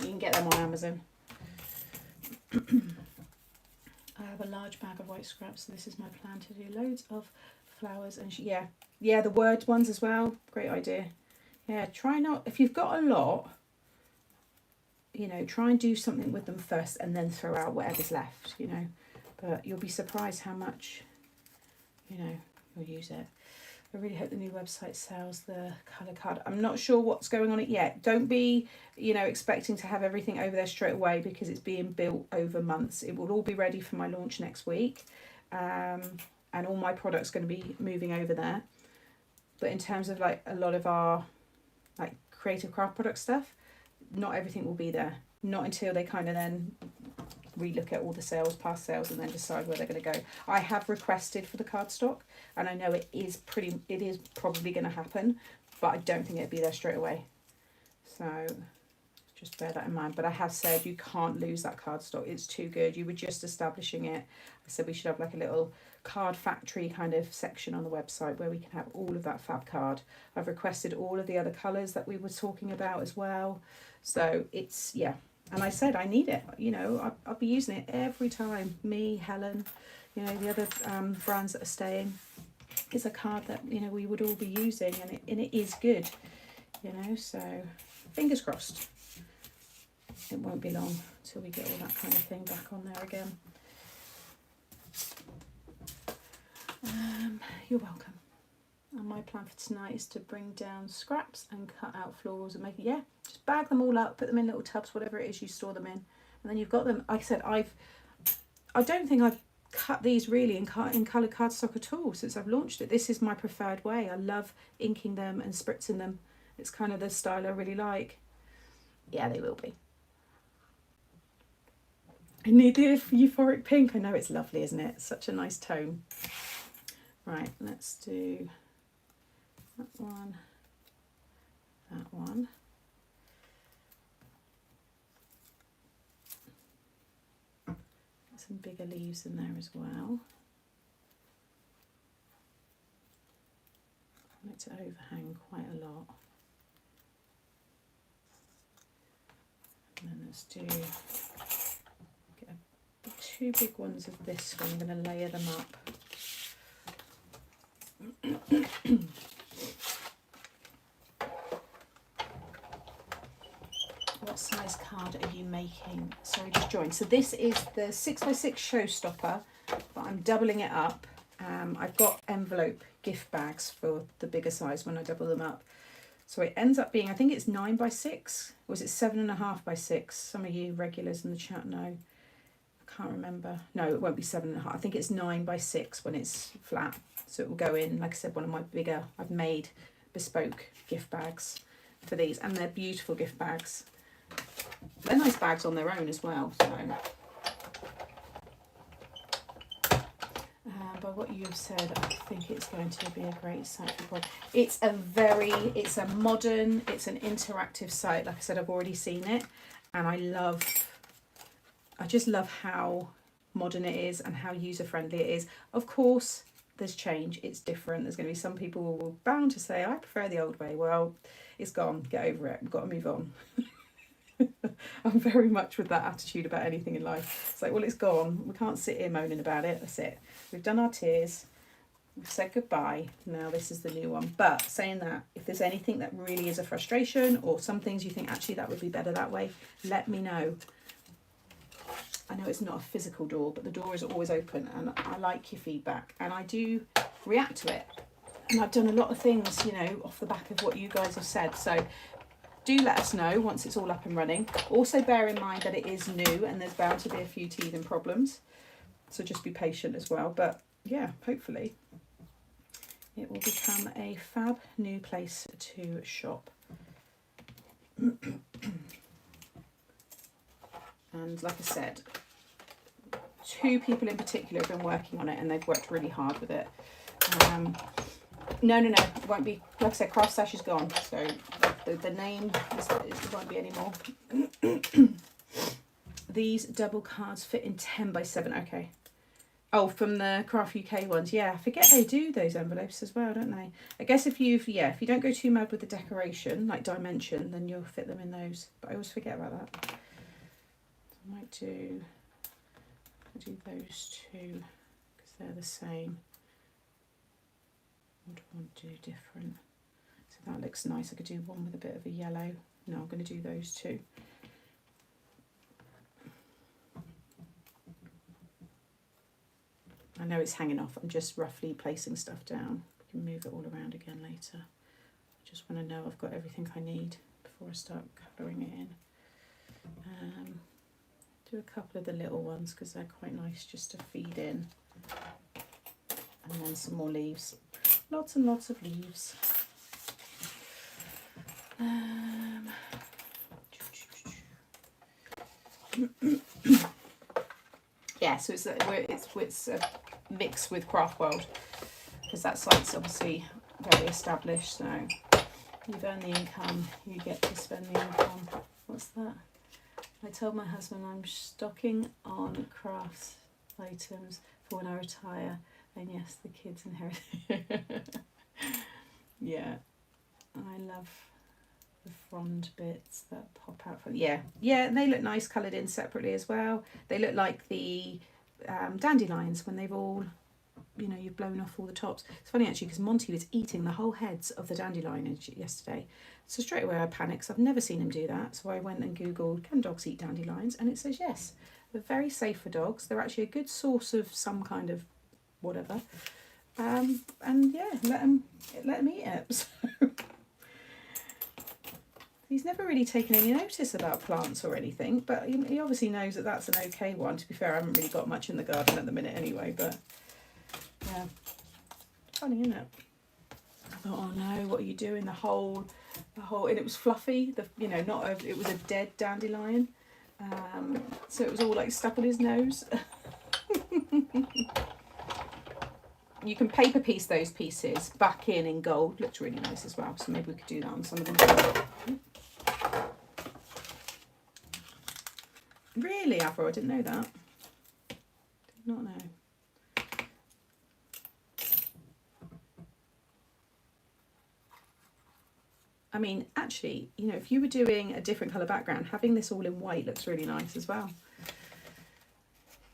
[SPEAKER 1] You can get them on Amazon. I have a large bag of white scraps, so this is my plan to do loads of flowers. And yeah, the word ones as well. Great idea. Yeah, try not, if you've got a lot, you know, try and do something with them first and then throw out whatever's left, you know. But you'll be surprised how much, you know, you'll use it. I really hope the new website sells the colour card. I'm not sure what's going on it yet. Don't be, you know, expecting to have everything over there straight away because it's being built over months. It will all be ready for my launch next week. And all my products going to be moving over there. But in terms of like a lot of our like creative craft product stuff, not everything will be there. Not until they kind of then relook at all the sales, past sales, and then decide where they're going to go. I have requested for the cardstock, and I know it is probably going to happen, but I don't think it'll be there straight away. So just bear that in mind. But I have said you can't lose that cardstock. It's too good. You were just establishing it. I said we should have like a little card factory kind of section on the website where we can have all of that fab card. I've requested all of the other colours that we were talking about as well. So it's, yeah. And I said I need it. You know, I'll be using it every time. Me, Helen, you know, the other brands that are staying. It's a card that, you know, we would all be using, and it is good. You know, so fingers crossed. It won't be long till we get all that kind of thing back on there again. You're welcome. And my plan for tonight is to bring down scraps and cut out florals and make it, yeah, just bag them all up, put them in little tubs, whatever it is you store them in, and then you've got them. Like I said, I don't think I've cut these really in coloured cardstock at all since I've launched it. This is my preferred way. I love inking them and spritzing them. It's kind of the style I really like. Yeah, they will be. I need the euphoric pink. I know, it's lovely, isn't it? Such a nice tone. Right, let's do that one, that one. Some bigger leaves in there as well. I want it to overhang quite a lot. And then let's do, get two big ones of this one. I'm going to layer them up. What size card are you making? Sorry, just joined. So this is the 6x6 Showstopper, but I'm doubling it up. I've got envelope gift bags for the bigger size when I double them up. So it ends up being, I think it's 9x6. Or was it 7.5x6? Some of you regulars in the chat know. I can't remember. No, it won't be 7.5. I think it's 9x6 when it's flat. So it will go in, like I said, one of my bigger, I've made bespoke gift bags for these, and they're beautiful gift bags. They're nice bags on their own as well. So, by what you have said, I think it's going to be a great site for product. It's a modern, it's an interactive site. Like I said, I've already seen it, and I just love how modern it is and how user friendly it is. Of course, there's change, it's different. There's going to be some people who are bound to say, I prefer the old way. Well, it's gone, get over it, we've got to move on. I'm very much with that attitude about anything in life. It's like, well, it's gone, we can't sit here moaning about it. That's it, we've done our tears, we've said goodbye, now this is the new one. But saying that, if there's anything that really is a frustration, or some things you think actually that would be better that way, let me know. I know it's not a physical door, but the door is always open, and I like your feedback, and I do react to it. And I've done a lot of things, you know, off the back of what you guys have said. So do let us know once it's all up and running. Also bear in mind that it is new and there's bound to be a few teething problems. So just be patient as well. But yeah, hopefully it will become a fab new place to shop. And like I said, two people in particular have been working on it, and they've worked really hard with it. No, it won't be. Like I said, Craft Stash is gone, so the name it won't be anymore. These double cards fit in 10x7. Okay. Oh, from the Craft UK ones. Yeah, I forget they do those envelopes as well, don't they? I guess if you don't go too mad with the decoration, like dimension, then you'll fit them in those. But I always forget about that. I might do those two because they're the same. What do I want to do different? So that looks nice. I could do one with a bit of a yellow. No, I'm going to do those two. I know it's hanging off. I'm just roughly placing stuff down. We can move it all around again later. I just want to know I've got everything I need before I start colouring it in. Do a couple of the little ones because they're quite nice just to feed in. And then some more leaves. Lots and lots of leaves. Yeah, so it's mixed with Craft World, because that site's obviously very established. So you've earned the income, you get to spend the income. What's that? I told my husband I'm stocking on crafts items for when I retire, and yes, the kids inherit. Yeah, I love the frond bits that pop out from. Yeah, and they look nice coloured in separately as well. They look like the dandelions when they've all, you've blown off all the tops. It's funny actually, because Monty was eating the whole heads of the dandelion yesterday. So straight away I panicked, 'cause I've never seen him do that. So I went and Googled, can dogs eat dandelions? And it says yes. They're very safe for dogs. They're actually a good source of some kind of whatever. And yeah, let him eat it. So he's never really taken any notice about plants or anything, but he obviously knows that that's an okay one. To be fair, I haven't really got much in the garden at the minute anyway, but yeah, funny, isn't it? I thought, oh no, what are you doing? The whole, and it was fluffy. It was a dead dandelion, so it was all like stuck on his nose. You can paper piece those pieces back in gold. Looks really nice as well. So maybe we could do that on some of them. Really, Avro? I didn't know that. Did not know. I mean, actually, if you were doing a different colour background, having this all in white looks really nice as well.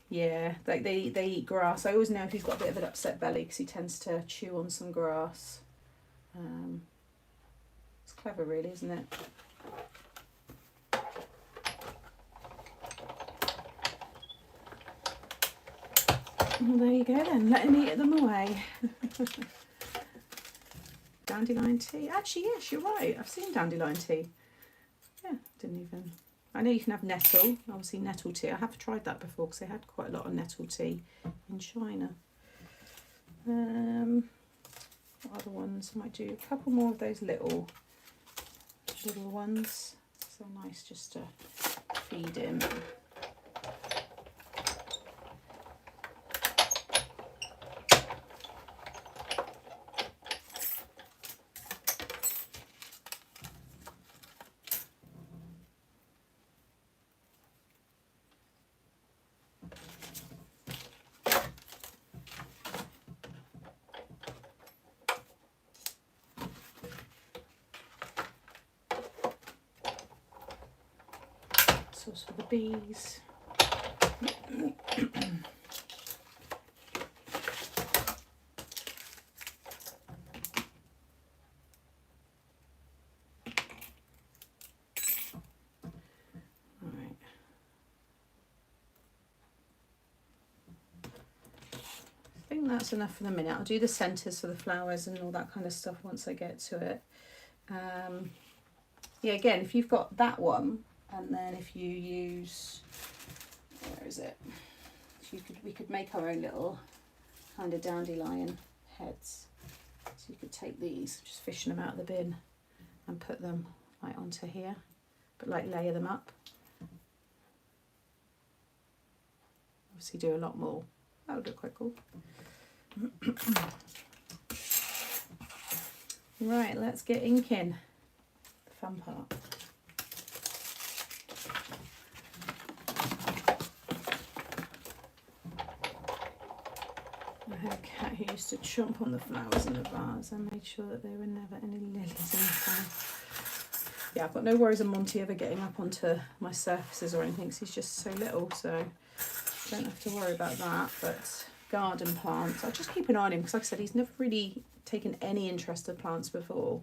[SPEAKER 1] Yeah, like they eat grass. I always know if he's got a bit of an upset belly, because he tends to chew on some grass. It's clever, really, isn't it? Well, there you go then. Let him eat them away. Dandelion tea. Actually, yes, you're right. I've seen dandelion tea. Yeah, didn't even... I know you can have nettle, obviously nettle tea. I have tried that before, because they had quite a lot of nettle tea in China. What other ones? I might do a couple more of those little ones. So nice just to feed him. Sauce for the bees. I think that's enough for the minute. I'll do the centres for the flowers and all that kind of stuff once I get to it. Yeah, again, if you've got that one, and then if you use, where is it? We could make our own little kind of dandelion heads. So you could take these, just fishing them out of the bin, and put them right onto here, but like layer them up. Obviously do a lot more. That would look quite cool. Right, let's get inking. The fun part. I had a cat who used to chomp on the flowers in the vase. I made sure that there were never any lilies in the vase. Yeah, I've got no worries of Monty ever getting up onto my surfaces or anything, because he's just so little, so don't have to worry about that. But garden plants, I'll just keep an eye on him, because like I said, he's never really taken any interest in plants before.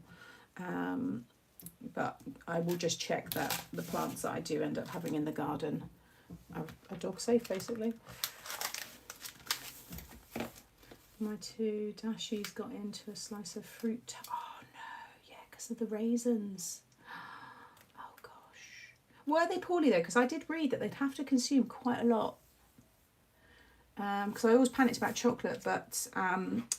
[SPEAKER 1] But I will just check that the plants that I do end up having in the garden are dog safe, basically. My two dashies got into a slice of fruit. Oh no, yeah, because of the raisins. Oh gosh. Were they poorly though? Because I did read that they'd have to consume quite a lot. Because I always panicked about chocolate, but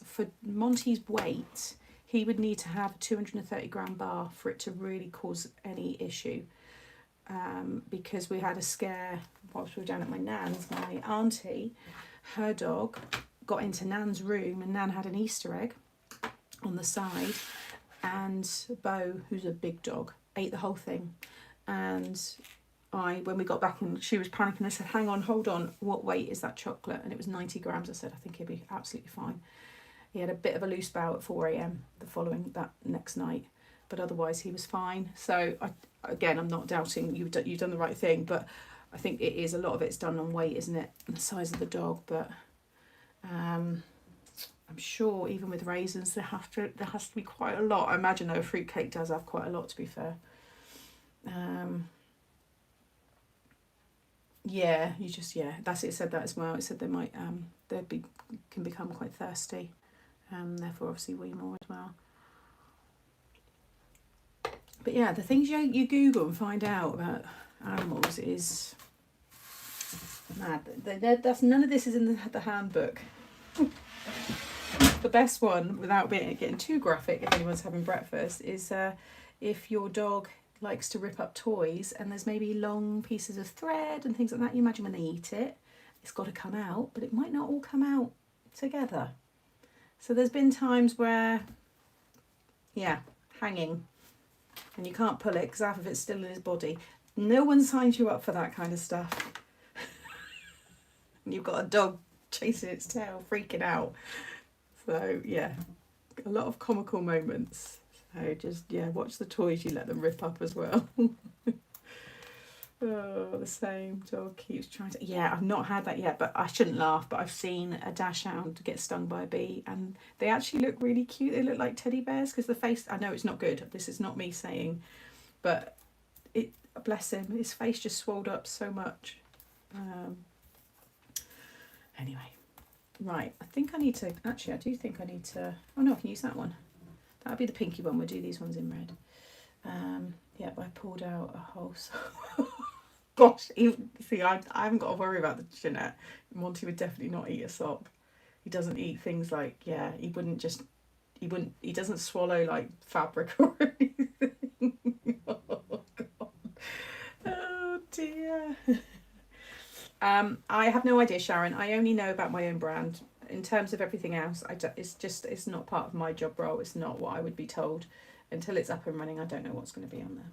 [SPEAKER 1] for Monty's weight, he would need to have a 230 gram bar for it to really cause any issue. because we had a scare whilst we were down at my Nans. My auntie, her dog got into Nan's room, and Nan had an Easter egg on the side, and Bo, who's a big dog, ate the whole thing. And when we got back and she was panicking, I said, hang on, hold on, what weight is that chocolate? And it was 90 grams. I said, I think he'll be absolutely fine. He had a bit of a loose bowel at 4 a.m. that next night, but otherwise he was fine. So I'm not doubting you've done the right thing, but I think it is, a lot of it's done on weight, isn't it, and the size of the dog. But I'm sure even with raisins there has to be quite a lot. I imagine though a fruitcake does have quite a lot, to be fair. That's it. It said that as well. It said they might can become quite thirsty, therefore obviously wee more as well. But yeah, the things you Google and find out about animals is mad. That's none of this is in the handbook. The best one, without getting too graphic, if anyone's having breakfast, is if your dog likes to rip up toys and there's maybe long pieces of thread and things like that. You imagine when they eat it, it's got to come out, but it might not all come out together. So there's been times where, hanging, and you can't pull it because half of it's still in his body. No one signs you up for that kind of stuff. And you've got a dog chasing its tail, freaking out. So yeah, a lot of comical moments. So just, watch the toys you let them rip up as well. Oh, the same dog keeps trying to... Yeah, I've not had that yet, but I shouldn't laugh, but I've seen a dachshund get stung by a bee, and they actually look really cute. They look like teddy bears, because the face... I know it's not good. This is not me saying, but bless him, his face just swelled up so much. Anyway, right, I think I need to... Actually, I do think I need to... Oh no, I can use that one. That'll be the pinky one. We'll do these ones in red. I pulled out a whole... Gosh, I haven't got to worry about the Jeanette. Monty would definitely not eat a sock. He doesn't eat things like, he doesn't swallow like fabric or anything. Oh God. Oh dear. I have no idea, Sharon. I only know about my own brand. In terms of everything else, it's not part of my job role. It's not what I would be told. Until it's up and running, I don't know what's going to be on there.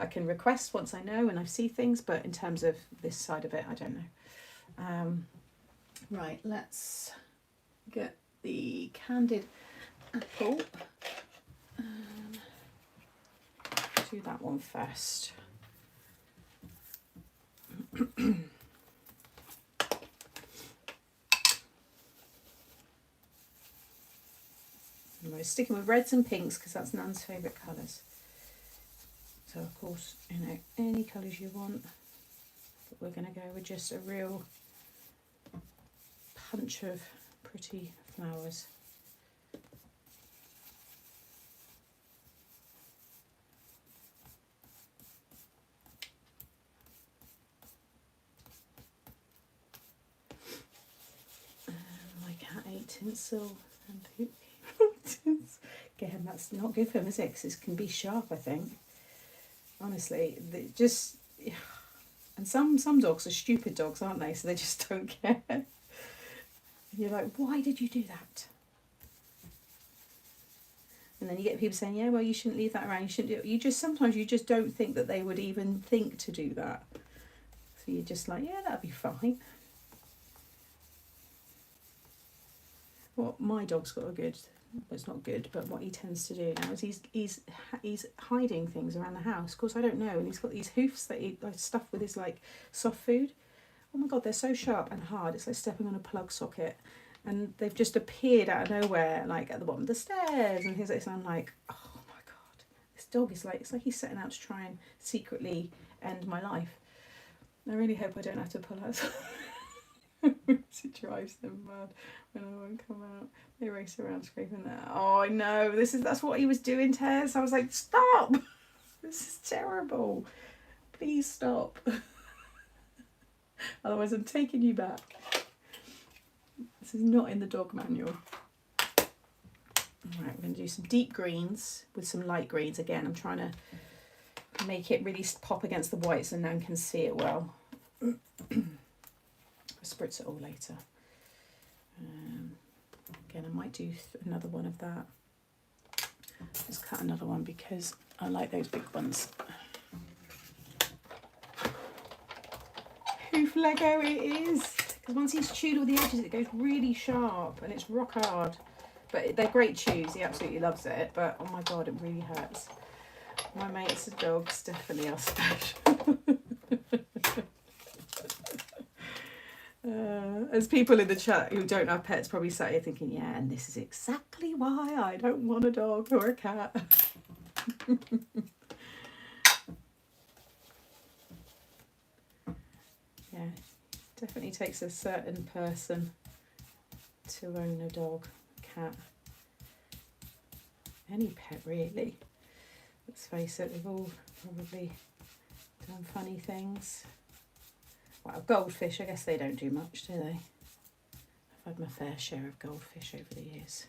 [SPEAKER 1] I can request once I know and I see things, but in terms of this side of it, I don't know. Right, let's get the candied apple. Do that one first. We're sticking with reds and pinks because that's Nan's favourite colours. So of course, any colours you want, but we're going to go with just a real punch of pretty flowers. My cat ate tinsel and hoop. Again, that's not good for him, is it? 'Cause it can be sharp, I think. Honestly, and some dogs are stupid dogs, aren't they? So they just don't care. And you're like, why did you do that? And then you get people saying, yeah, well, you shouldn't leave that around. You shouldn't do it. Sometimes you just don't think that they would even think to do that. So you're just like, yeah, that'd be fine. Well, my dog's got a good... Well, it's not good, but what he tends to do now is he's hiding things around the house. Of course, I don't know, and he's got these hoofs that he stuffed with his like soft food. Oh my God, they're so sharp and hard. It's like stepping on a plug socket, and they've just appeared out of nowhere, like at the bottom of the stairs and things like this. And I'm like, oh my God, this dog is like, it's like he's setting out to try and secretly end my life. I really hope I don't have to pull out. It drives them mad when I won't come out. They race around scraping that. Oh, I know. That's what he was doing, Tess. I was like, stop! This is terrible. Please stop. Otherwise, I'm taking you back. This is not in the dog manual. Right, we're going to do some deep greens with some light greens. Again, I'm trying to make it really pop against the white so Nan can see it well. I'll spritz it all later. Again, I might do another one of that. Let's cut another one because I like those big ones. Hoof Lego it is. Because once he's chewed all the edges, it goes really sharp and it's rock hard. But they're great chews. He absolutely loves it. But oh my god, it really hurts. My mates and dogs definitely are special. As people in the chat who don't have pets probably sat here thinking, yeah, and this is exactly why I don't want a dog or a cat. Yeah, definitely takes a certain person to own a dog, cat, any pet really. Let's face it, we've all probably done funny things. Well, goldfish, I guess they don't do much, do they? I've had my fair share of goldfish over the years.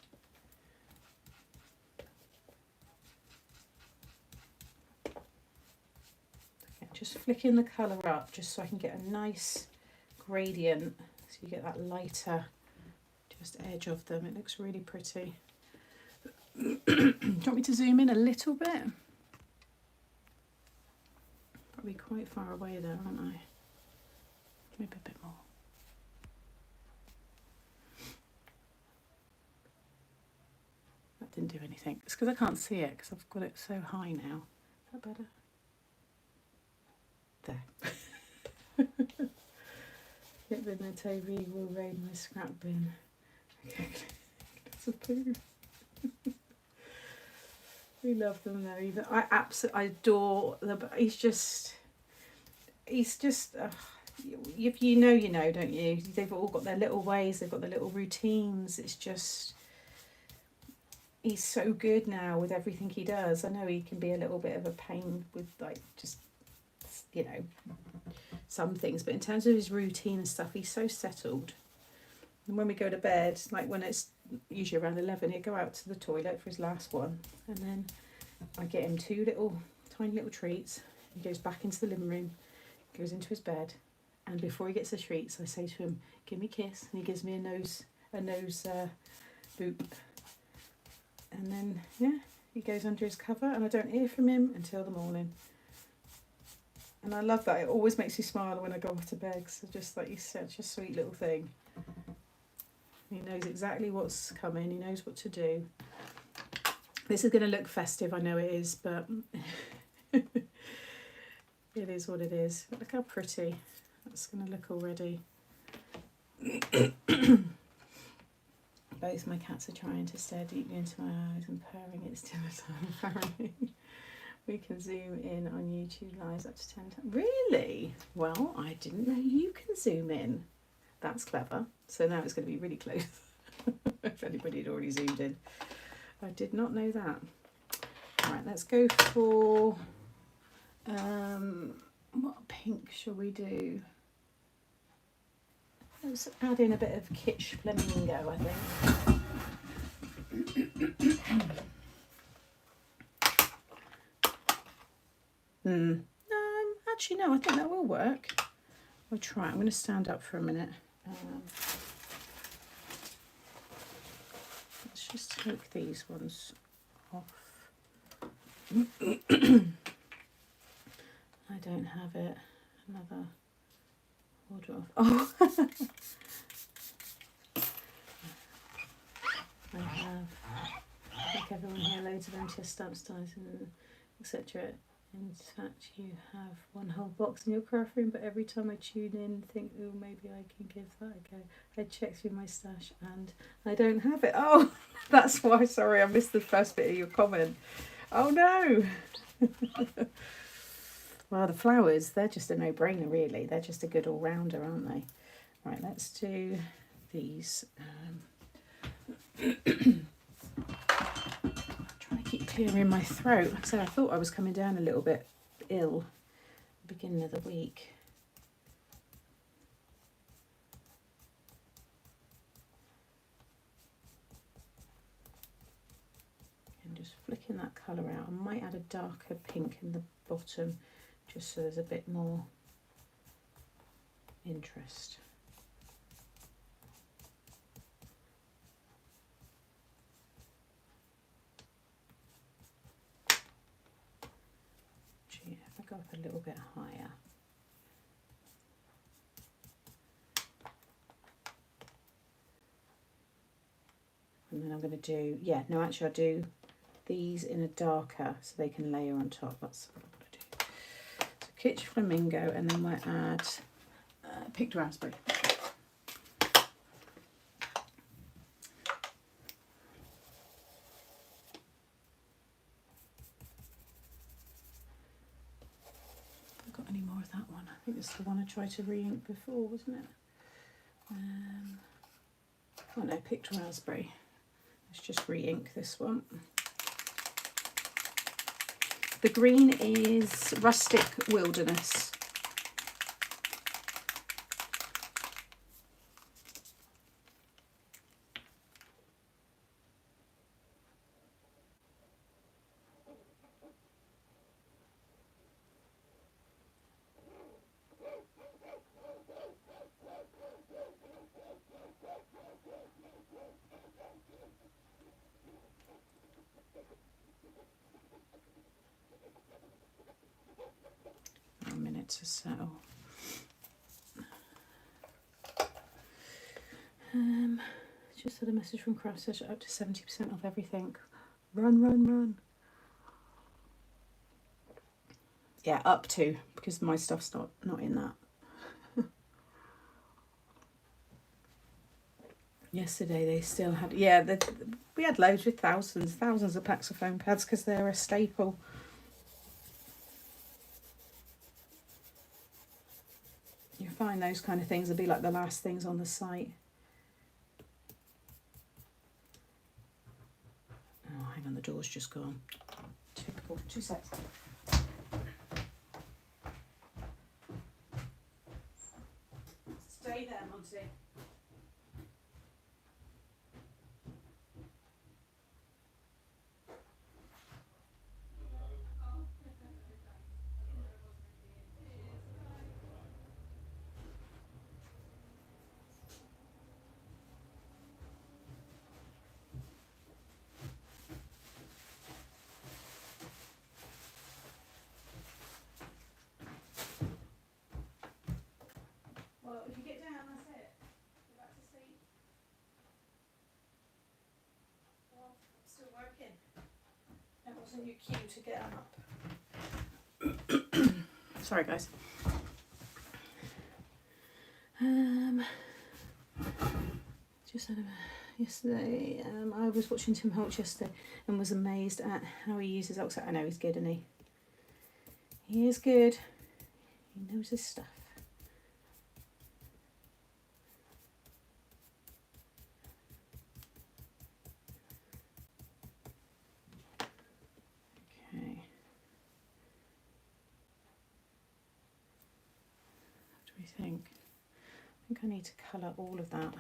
[SPEAKER 1] Okay, just flicking the colour up just so I can get a nice gradient, so you get that lighter just edge of them. It looks really pretty. Do you want me to zoom in a little bit? Probably quite far away there, aren't I? Maybe a bit more. That didn't do anything. It's because I can't see it because I've got it so high now. Is that better? There. Get rid of the Toby will raid my scrap bin. Okay, disapprove. We love them though. Even I absolutely adore the. He's just. If you know, don't you? They've all got their little ways. They've got their little routines. It's just. He's so good now with everything he does. I know he can be a little bit of a pain with like just, you know, some things, but in terms of his routine and stuff, he's so settled. And when we go to bed, like when it's usually around 11, he'll go out to the toilet for his last one, and then I get him two tiny little treats. He goes back into the living room, goes into his bed, and before he gets the treats, I say to him, "Give me a kiss," and he gives me a nose boop. And then, yeah, he goes under his cover and I don't hear from him until the morning. And I love that. It always makes me smile when I go off to bed. So just like, he's such a sweet little thing. He knows exactly what's coming. He knows what to do. This is going to look festive, I know it is, but it is what it is. Look how pretty that's going to look already. Both my cats are trying to stare deeply into my eyes and purring. It's dinner time, apparently. We can zoom in on YouTube Lives up to 10 times. Really? Well, I didn't know you can zoom in. That's clever. So now it's going to be really close. If anybody had already zoomed in. I did not know that. Right, let's go for... what pink shall we do? Let's add in a bit of kitsch flamingo, I think. Actually, no, I think that will work. We'll try. I'm going to stand up for a minute. Let's just take these ones off. I don't have it. Another order off. Oh. I have, like everyone here, loads of MTS stamps, dies, etc. In fact, you have one whole box in your craft room, but every time I tune in, think, oh, maybe I can give that a go. I check through my stash and I don't have it. Oh, that's why. Sorry, I missed the first bit of your comment. Oh no. Well, the flowers, they're just a no-brainer, really. They're just a good all-rounder, aren't they? Right, let's do these. I'm trying to keep clearing my throat. Like I said, I thought I was coming down a little bit ill at the beginning of the week. And just flicking that colour out. I might add a darker pink in the bottom, just so there's a bit more interest. Gee, if I go up a little bit higher. And then I'm going to do, yeah, no, actually I'll do these in a darker so they can layer on top. That's what I'm going to do. So Kitsch Flamingo, and then we'll add picked raspberry. Got any more of that one? I think this is the one I tried to re-ink before, wasn't it? Oh no, picked raspberry. Let's just re-ink this one. The green is Rustic Wilderness. To settle. Just had a message from Craft Search up to 70% off everything. Run, run, run. Yeah, up to, because my stuff's not in that. Yesterday they still had, yeah, we had loads with thousands of packs of foam pads because they're a staple. You find those kind of things will be like the last things on the site. Oh, hang on, the door's just gone. Typical. 2 seconds. Stay there, Monty. Well, if you get down, that's it. Go back to sleep. Well, I'm still working. It wasn't your cue to get up. Sorry, guys. Just had yesterday. I was watching Tim Holt yesterday and was amazed at how he uses oxide. I know he's good, isn't he? He is good. He knows his stuff. Think. I think I need to colour all of that.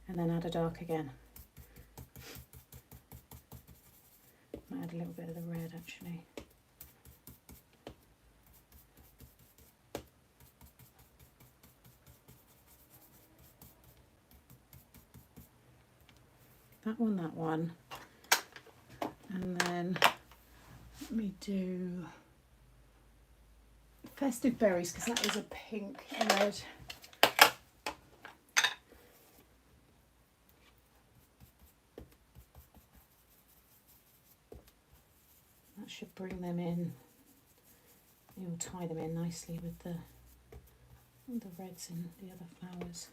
[SPEAKER 1] And then add a dark again. Might add a little bit of the red actually. That one. And then let me do Festive Berries because that is a pink red. That should bring them in. You'll tie them in nicely with the reds and the other flowers.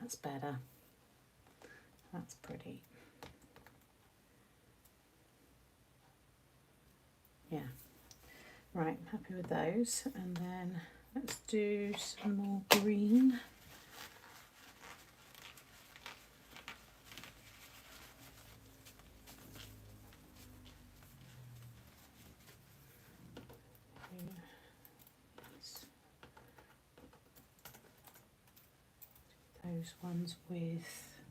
[SPEAKER 1] That's better. That's pretty. Yeah. Right, I'm happy with those. And then let's do some more green. those ones with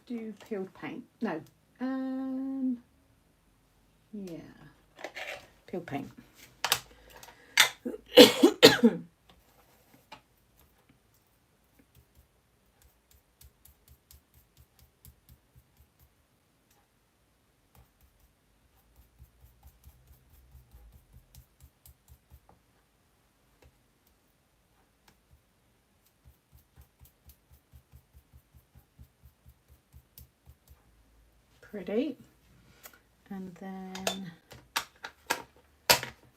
[SPEAKER 1] do peeled paint. No, yeah, peeled paint. Pretty. And then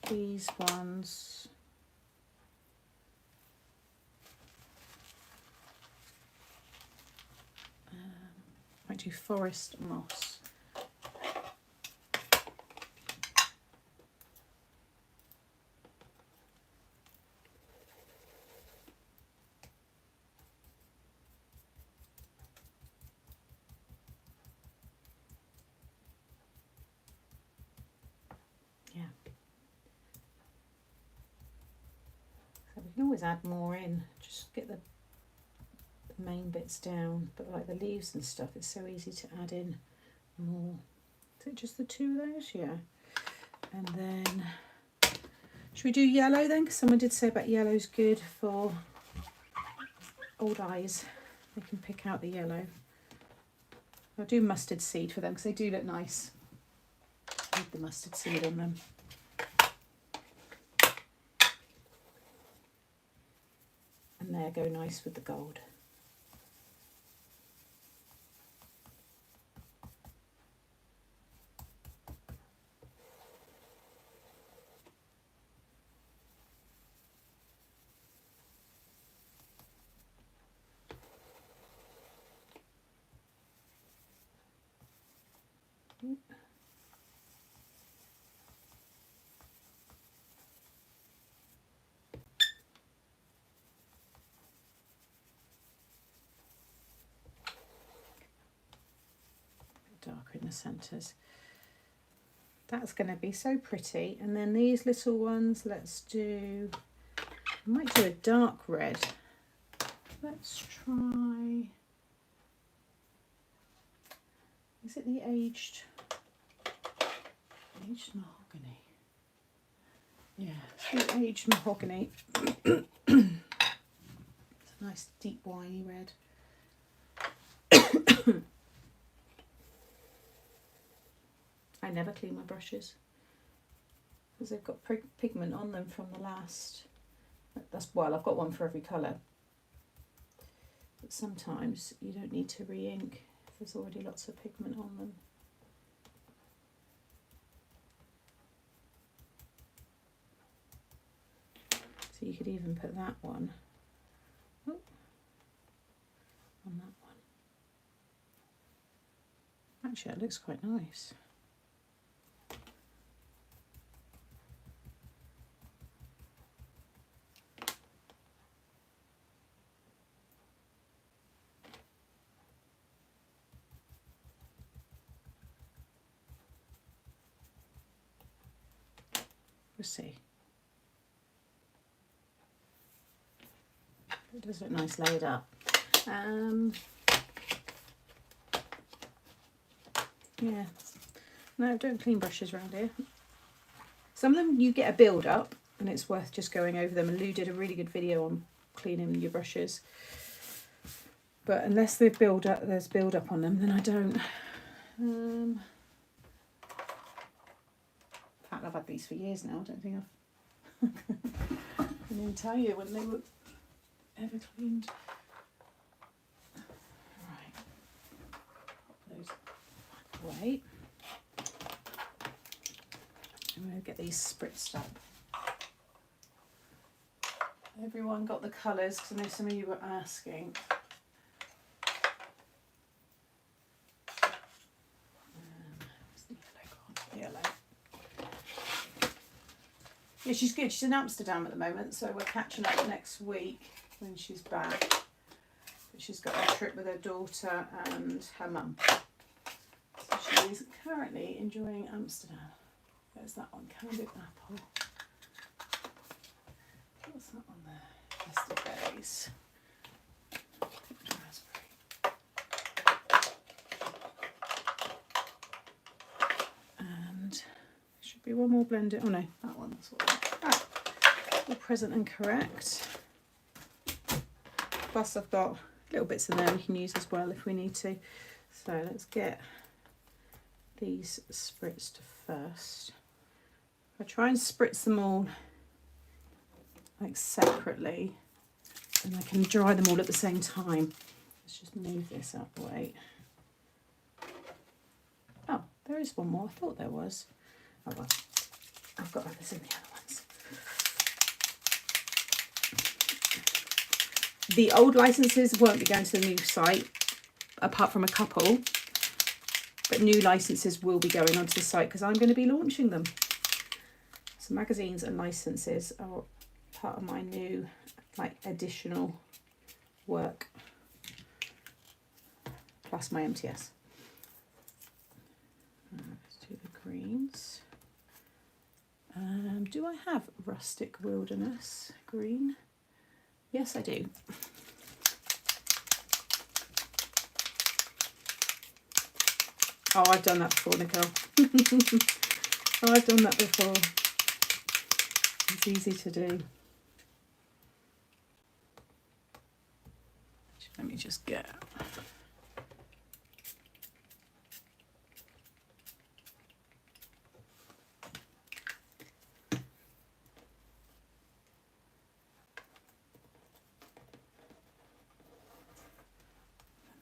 [SPEAKER 1] these ones, might do forest moss. Yeah. So we can always add more in, just get the main bits down, but like the leaves and stuff, it's so easy to add in more. Is it just the two of those? Yeah. And then should we do yellow then? Because someone did say about yellow's good for old eyes. They can pick out the yellow. I'll do mustard seed for them because they do look nice with the mustard seed on them. And there go nice with the gold. Darker in the centres. That's going to be so pretty. And then these little ones, let's do, I might do a dark red. Let's try, is it the aged mahogany? Yeah, it's the aged mahogany. It's a nice deep winey red. I never clean my brushes because they've got pigment on them from the last. That's, well, I've got one for every colour. But sometimes you don't need to re-ink if there's already lots of pigment on them. So you could even put that one on that one. Actually, it looks quite nice. We'll see. It does look nice laid up. Yeah, no, don't clean brushes around here. Some of them you get a build up and it's worth just going over them, and Lou did a really good video on cleaning your brushes. But unless there's build up on them, then I don't. In fact, I've had these for years now. I don't think I've I can even tell you when they were ever cleaned. Right, pop those away. I'm going to get these spritzed up. Everyone got the colours, because I know some of you were asking. Yellow. Yeah, she's good. She's in Amsterdam at the moment, so we're catching up next week when she's back. But she's got a trip with her daughter and her mum. So she is currently enjoying Amsterdam. There's that one, Candied Apple. What's that on there? Yesterdays. Should be one more blended. Oh no, that one. That's what. All present and correct. Plus I've got little bits in there we can use as well if we need to. So let's get these spritzed first. I try and spritz them all like separately, and I can dry them all at the same time. Let's just move this out the way. Oh, there is one more. I thought there was. Oh well, I've got others in the other ones. The old licenses won't be going to the new site, apart from a couple, but new licenses will be going onto the site because I'm going to be launching them. So magazines and licenses are part of my new, like, additional work, plus my MTS. Let's do the greens. Do I have Rustic Wilderness green? Yes, I do. Oh, I've done that before, Nicole. Oh, I've done that before. It's easy to do. Let me just get...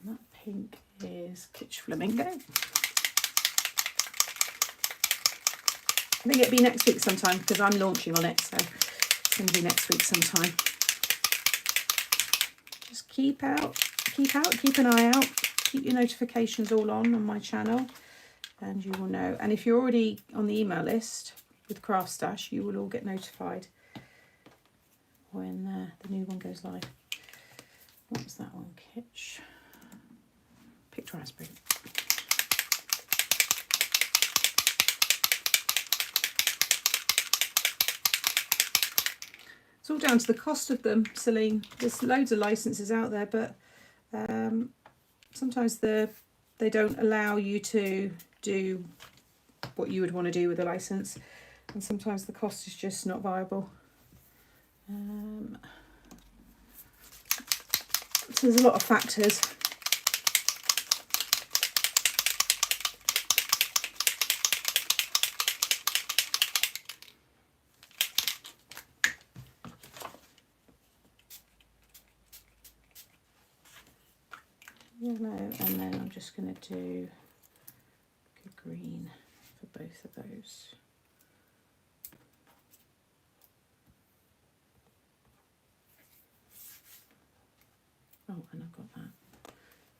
[SPEAKER 1] And that pink is Kitsch Flamingo. I think it'll be next week sometime because I'm launching on it, so it's going to be next week sometime. Just keep an eye out, keep your notifications all on my channel, and you will know. And if you're already on the email list with Craft Stash, you will all get notified when the new one goes live. What was that one? Kitsch. Picked raspberry. It's all down to the cost of them, Celine. There's loads of licenses out there, but sometimes they don't allow you to do what you would want to do with a license, and sometimes the cost is just not viable. So there's a lot of factors. Yellow, and then I'm just going to do a green for both of those. Oh, and I've got that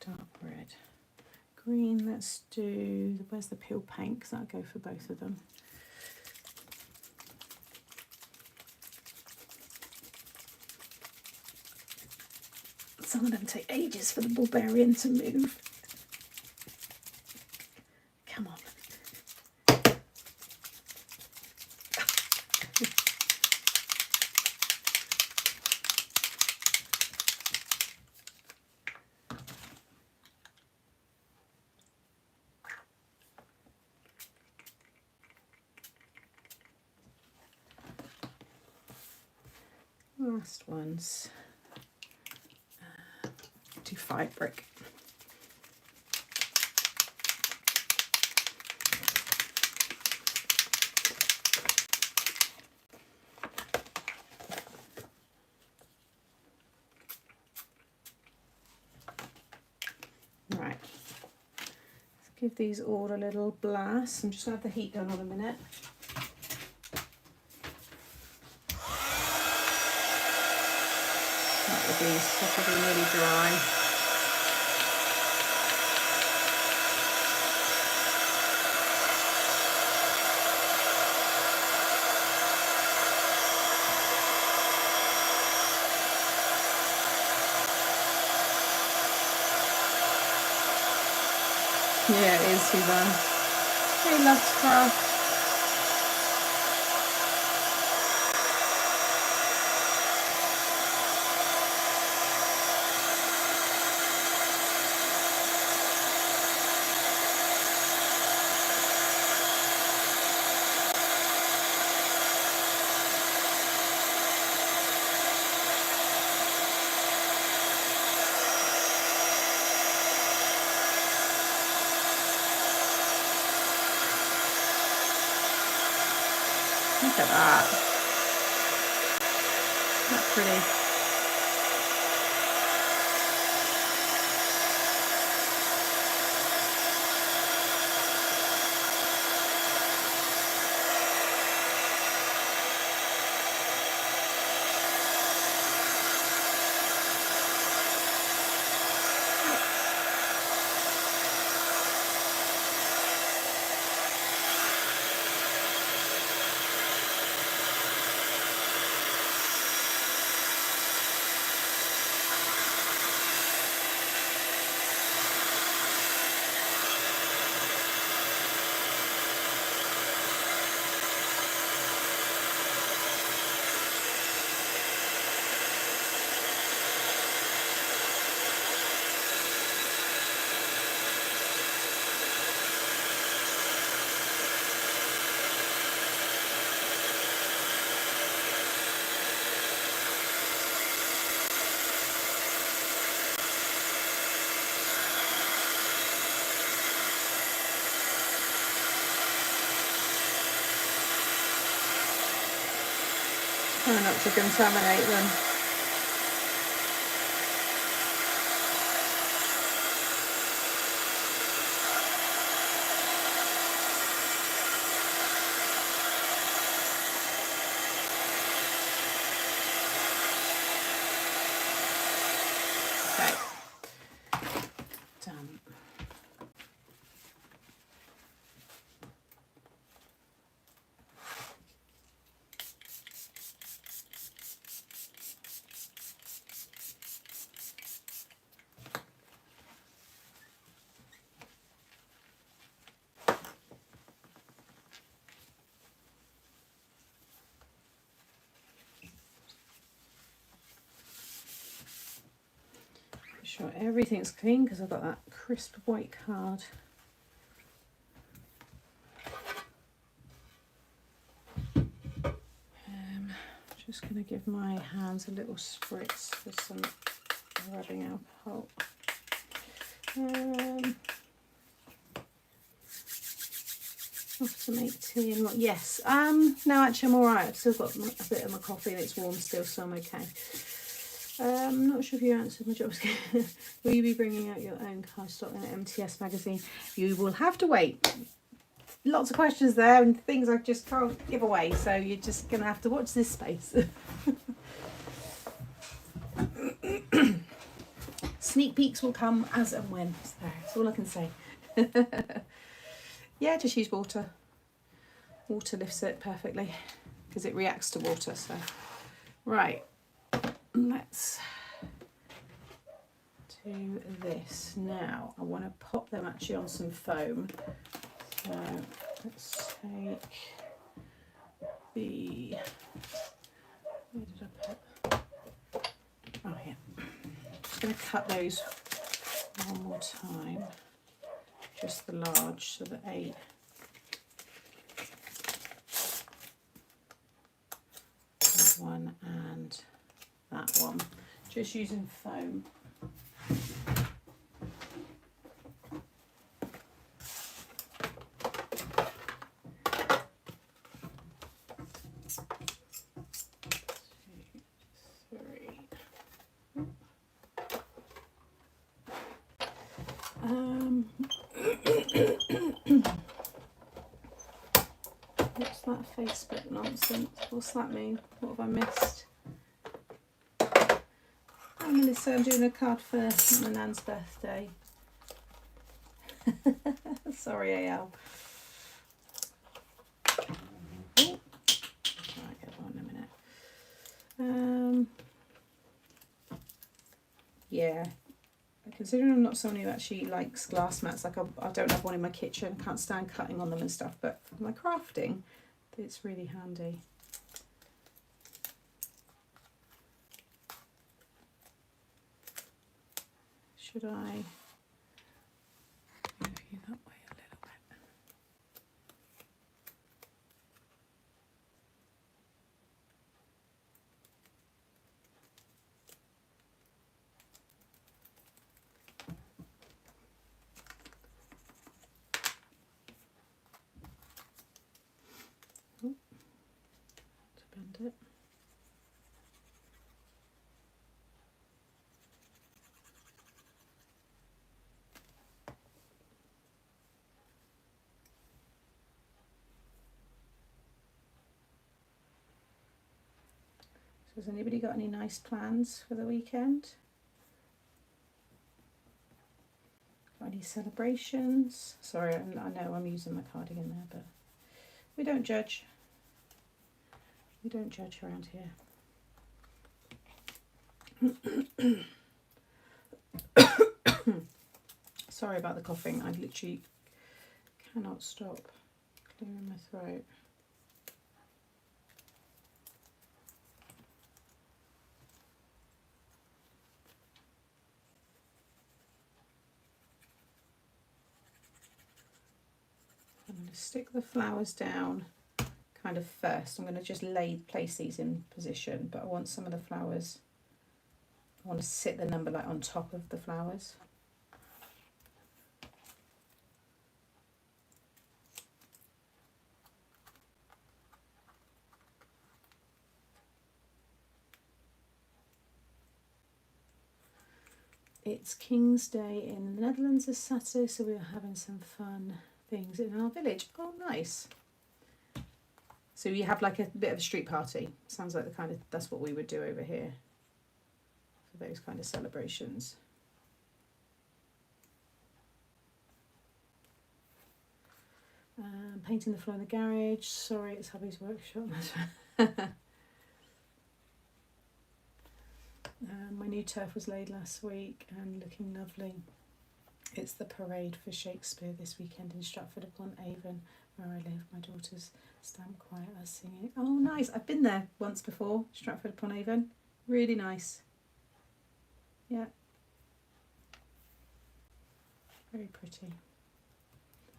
[SPEAKER 1] dark red. Green, let's do, where's the peel paint, because that'll go for both of them. Some of them take ages for the Bulgarian to move. Come on. Last ones. Do fabric. Right, let's give these all a little blast. I'm just going to have the heat done on a minute. That will be possibly nearly dry. Yeah, it is, Suzanne. Hey, Loves Craft. Look at that. Isn't that pretty? Try not to contaminate them. Okay, done. Sure everything's clean because I've got that crisp white card. Just going to give my hands a little spritz with some rubbing alcohol. Off to make tea and what? Yes. No, actually I'm alright. I've still got a bit of my coffee and it's warm still, so I'm okay. I'm not sure if you answered my job. Will you be bringing out your own cardstock in an MTS magazine? You will have to wait. Lots of questions there and things I just can't give away, so you're just going to have to watch this space. Sneak peeks will come as and when. So that's all I can say. Yeah, just use water. Water lifts it perfectly because it reacts to water. So, right. Let's do this now. I want to pop them actually on some foam. So let's take the, where did I put? Oh yeah. Just going to cut those one more time. Just the large, so the 8. That one and that one. Just using foam. What's that Facebook nonsense? What's that mean? What have I missed? Oh, Melissa, I'm doing a card for my Nan's birthday. Sorry, AL. Oh. Right, get on in a minute. Yeah. Considering I'm not someone who actually likes glass mats, like I don't have one in my kitchen, can't stand cutting on them and stuff, but for my crafting, it's really handy. Should I move you that way a little bit? Has anybody got any nice plans for the weekend? Got any celebrations? Sorry, I know I'm using my cardigan there, but we don't judge. We don't judge around here. Sorry about the coughing. I literally cannot stop clearing my throat. I'm going to stick the flowers down kind of first. I'm going to just place these in position, but I want some of the flowers, I want to sit the number like on top of the flowers. It's King's Day in the Netherlands this Saturday, so we're having some fun things in our village. Oh, nice. So you have like a bit of a street party. Sounds like that's what we would do over here for those kind of celebrations. Painting the floor in the garage. Sorry, it's hubby's workshop. My new turf was laid last week and looking lovely. It's the parade for Shakespeare this weekend in Stratford-upon-Avon, where I live. My daughters stand quiet as singing. Oh, nice. I've been there once before, Stratford-upon-Avon. Really nice. Yeah. Very pretty.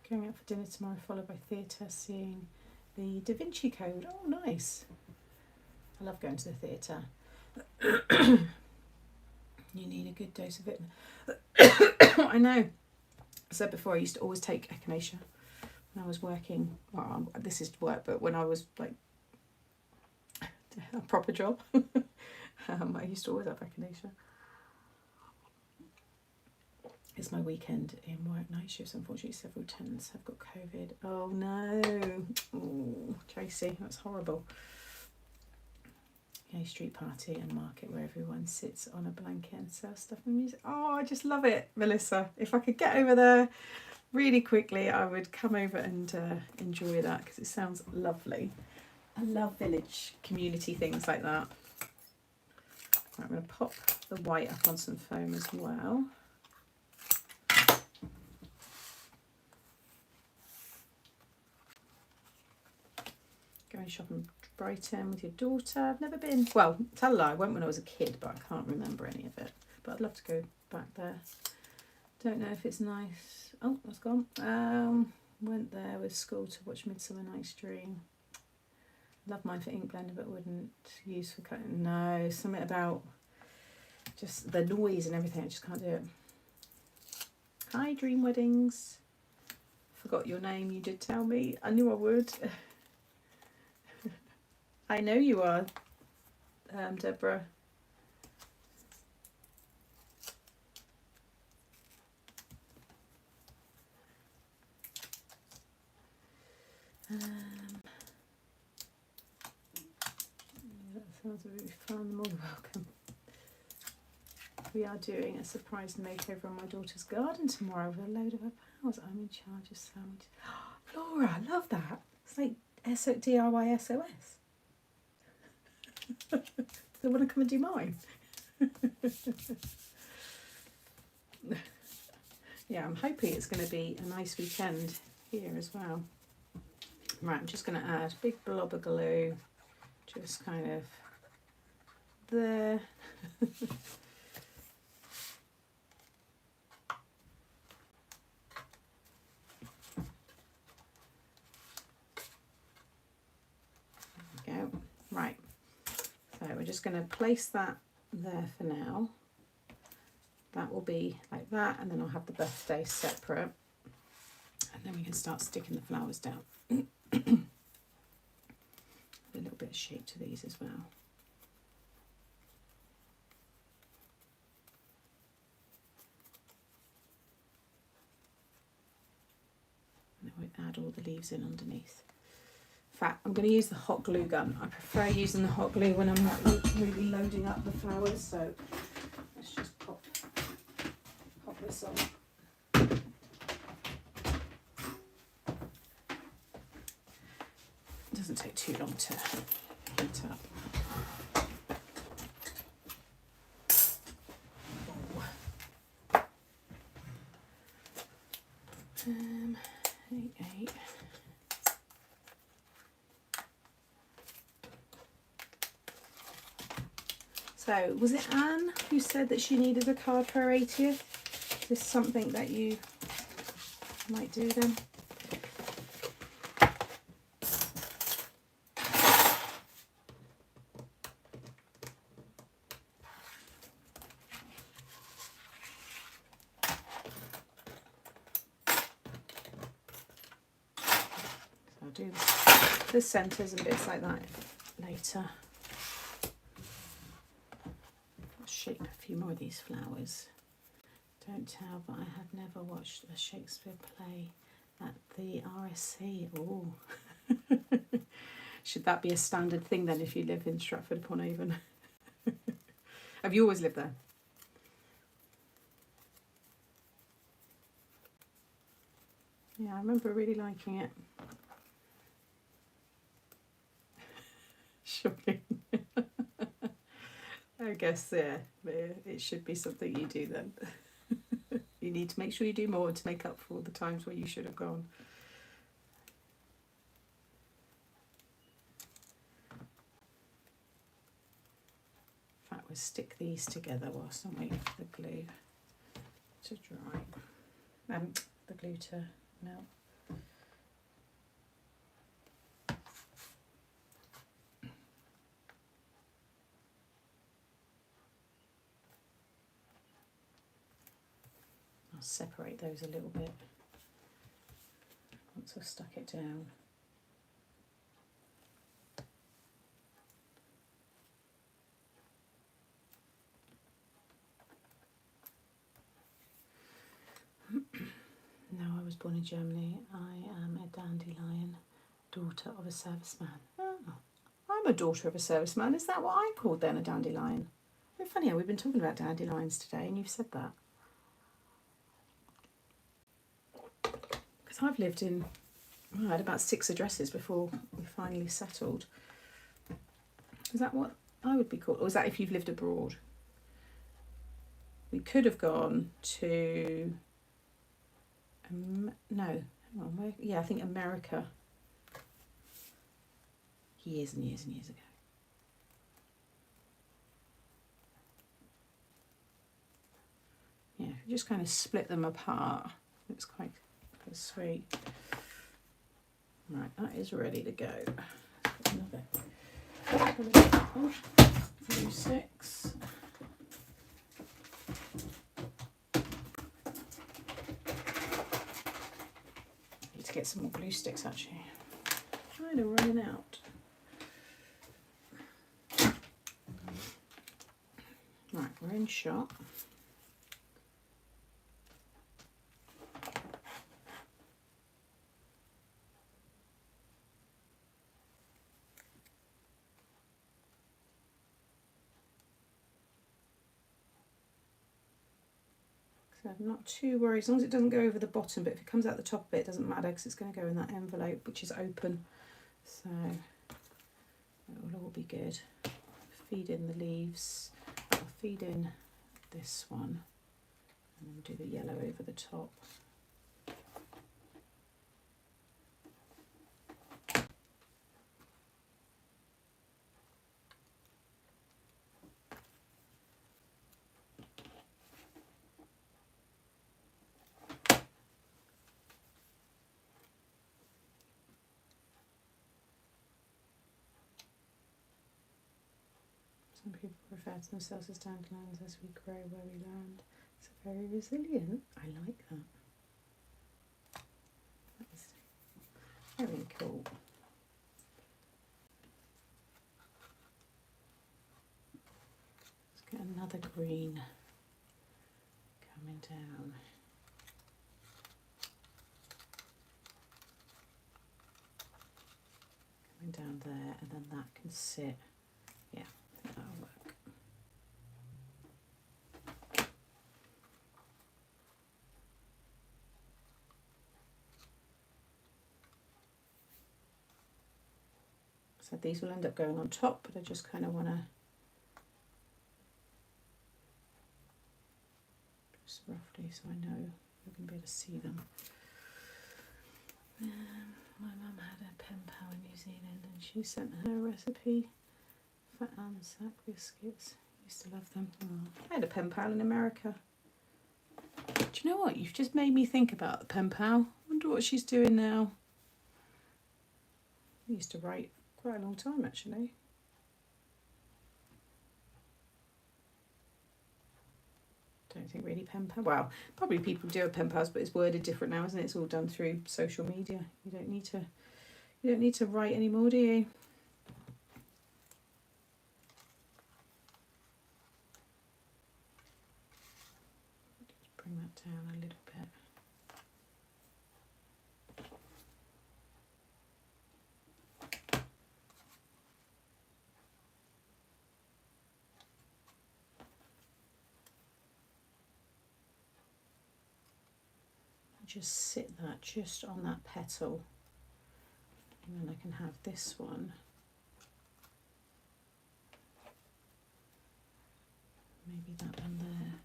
[SPEAKER 1] Going out for dinner tomorrow, followed by theatre, seeing the Da Vinci Code. Oh, nice. I love going to the theatre. You need a good dose of it. I know. I said before, I used to always take echinacea when I was working. Well, this is work, but when I was like a proper job, I used to always have echinacea. It's my weekend in work night shifts. Unfortunately, several tenants have got COVID. Oh no. Oh, Tracy, that's horrible. A street party and market where everyone sits on a blanket and sells stuff and music. Oh, I just love it, Melissa. If I could get over there really quickly, I would come over and enjoy that because it sounds lovely. I love village community things like that. Right, I'm going to pop the white up on some foam as well. Going shopping Brighton with your daughter. I've never been. Well, tell a lie, I went when I was a kid, but I can't remember any of it. But I'd love to go back there. Don't know if it's nice. Oh, that's gone. Went there with school to watch Midsummer Night's Dream. Love mine for ink blender, but wouldn't use for cutting. No, something about just the noise and everything. I just can't do it. Hi, Dream Weddings. Forgot your name. You did tell me. I knew I would. I know you are, Deborah. That sounds really fun. More than welcome. We are doing a surprise makeover on my daughter's garden tomorrow with a load of her pals. I'm in charge of sandwiches. Laura, I love that. It's like DIY SOS. Do they want to come and do mine? Yeah, I'm hoping it's going to be a nice weekend here as well. Right, I'm just going to add a big blob of glue, just kind of there. There we go. Right. So we're just going to place that there for now. That will be like that, and then I'll have the birthday separate. And then we can start sticking the flowers down. A little bit of shape to these as well. And then we add all the leaves in underneath. fact, I'm going to use the hot glue gun. I prefer using the hot glue when I'm not really loading up the flowers. So let's just pop this on. It doesn't take too long to heat up. 8. So, was it Anne who said that she needed a card for her 80th? Is this something that you might do then? So I'll do the centres and bits like that later. Shape a few more of these flowers. Don't tell, but I have never watched a Shakespeare play at the RSC. Oh, should that be a standard thing then if you live in Stratford-upon-Avon? Have you always lived there? Yeah, I remember really liking it. Shocking. I guess, yeah, it should be something you do then. You need to make sure you do more to make up for all the times where you should have gone. In fact, we'll stick these together whilst I'm waiting for the glue to dry. The glue to melt. I'll separate those a little bit once I've stuck it down. No, I was born in Germany. I am a dandelion, daughter of a serviceman. Oh, I'm a daughter of a serviceman. Is that what I'm called then, a dandelion? Very funny how we've been talking about dandelions today and you've said that. Because I've lived in, I had about 6 addresses before we finally settled. Is that what I would be called? Or is that if you've lived abroad? We could have gone to, no, yeah, I think America. Years and years and years ago. Yeah, if you just kind of split them apart, it's quite sweet. Right, that is ready to go. Another 6. Need to get some more glue sticks actually. Kind of running out. Right, we're in shot. So I'm not too worried, as long as it doesn't go over the bottom, but if it comes out the top of it, it doesn't matter because it's going to go in that envelope, which is open. So it will all be good. Feed in the leaves. I'll feed in this one and then do the yellow over the top. Some people refer to themselves as dandelions as we grow where we land. It's very resilient. I like that. That's very cool. Let's get another green coming down. down there, and then that can sit. Yeah, I think that'll work. So these will end up going on top, but I just kind of want to just roughly, so I know you're going to be able to see them. My mum had a pen pal in New Zealand, and she sent her a recipe for Anzac biscuits. Used to love them. Oh, I had a pen pal in America. Do you know what? You've just made me think about the pen pal. Wonder what she's doing now. I used to write quite a long time, actually. Don't think really pen pal. Well, probably people do have pen pals, but it's worded different now, isn't it? It's all done through social media. You don't need to write anymore, do you? Just bring that down a little bit. Just sit that just on that petal, and then I can have this one. Maybe that one there.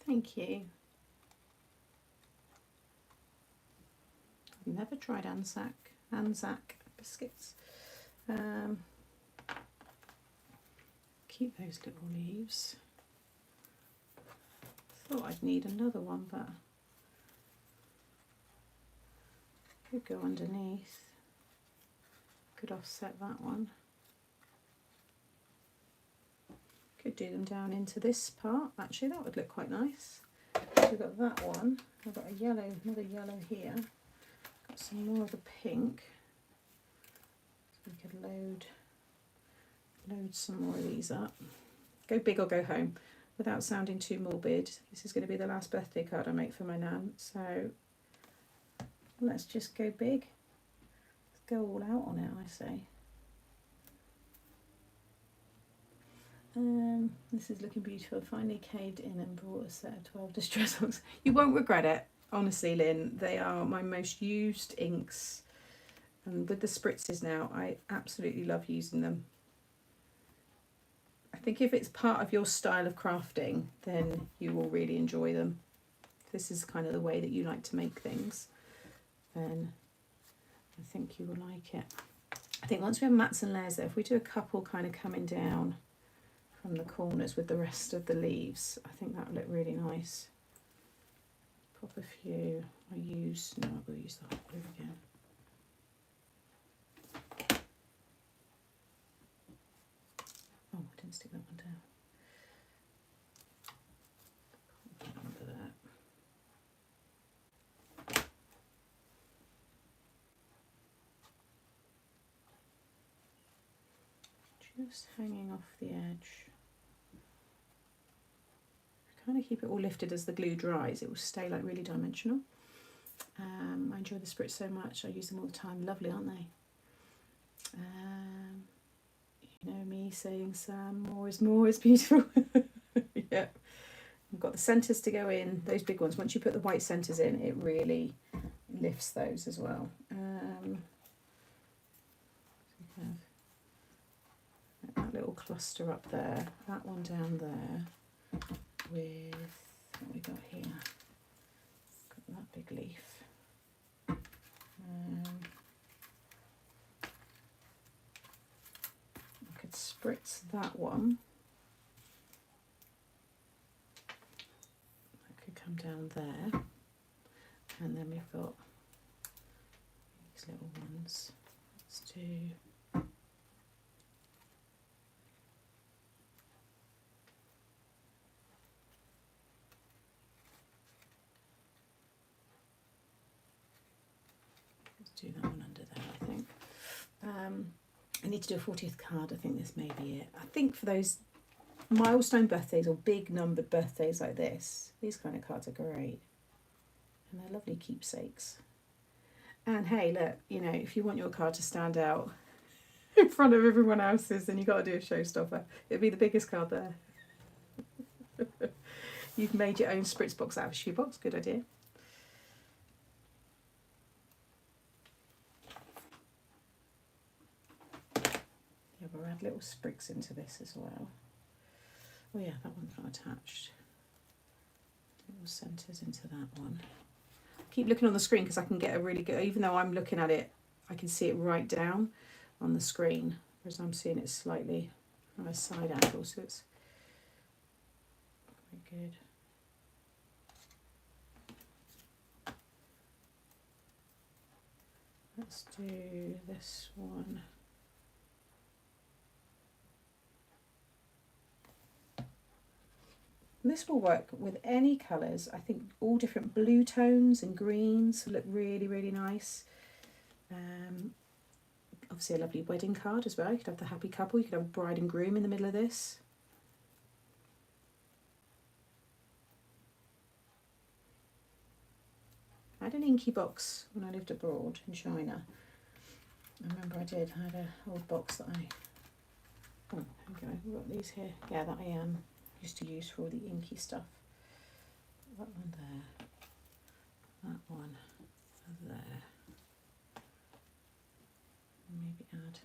[SPEAKER 1] Thank you. I've never tried Anzac biscuits. Keep those little leaves. Thought I'd need another one, but could go underneath. Could offset that one. Could do them down into this part. Actually, that would look quite nice. So we've got that one. I've got a yellow, another yellow here. Got some more of the pink. So we could load some more of these up. Go big or go home. Without sounding too morbid, this is going to be the last birthday card I make for my nan. So let's just go big. Let's go all out on it, I say. This is looking beautiful. Finally caved in and bought a set of 12 distress books. You won't regret it, honestly, Lynn. They are my most used inks. And with the spritzes now, I absolutely love using them. I think if it's part of your style of crafting, then you will really enjoy them. If this is kind of the way that you like to make things, then I think you will like it. I think once we have mats and layers there, if we do a couple kind of coming down from the corners with the rest of the leaves, I think that would look really nice. Pop a few. I will use the hot glue again. Oh, I didn't stick that one down. Put that under that. Just hanging off the edge. Kind of keep it all lifted as the glue dries. It will stay like really dimensional. I enjoy the spritz so much. I use them all the time. Lovely, aren't they? You know me saying, Sam, more is beautiful. Yeah. I've got the centres to go in. Those big ones. Once you put the white centres in, it really lifts those as well. That little cluster up there. That one down there. With what we got here, got that big leaf. I could spritz that one. That could come down there, and then we've got these little ones. Let's do. Do that one under there, I think. I need to do a 40th card. I think this may be it. I think for those milestone birthdays or big numbered birthdays like this, these kind of cards are great. And they're lovely keepsakes. And hey, look, you know, if you want your card to stand out in front of everyone else's, then you've got to do a showstopper. It'll be the biggest card there. You've made your own spritz box out of a shoebox. Good idea. Yeah, we'll add little sprigs into this as well. Oh yeah, that one's not attached. Little centres into that one. Keep looking on the screen because I can get a really good, even though I'm looking at it, I can see it right down on the screen, whereas I'm seeing it slightly on a side angle, so it's quite good. Let's do this one. This will work with any colours. I think all different blue tones and greens look really, really nice. Obviously a lovely wedding card as well. You could have the happy couple. You could have a bride and groom in the middle of this. I had an inky box when I lived abroad in China. I remember I had an old box that oh, okay, we've got these here. Yeah, that I used to use for all the inky stuff. That one there, that one there. Maybe add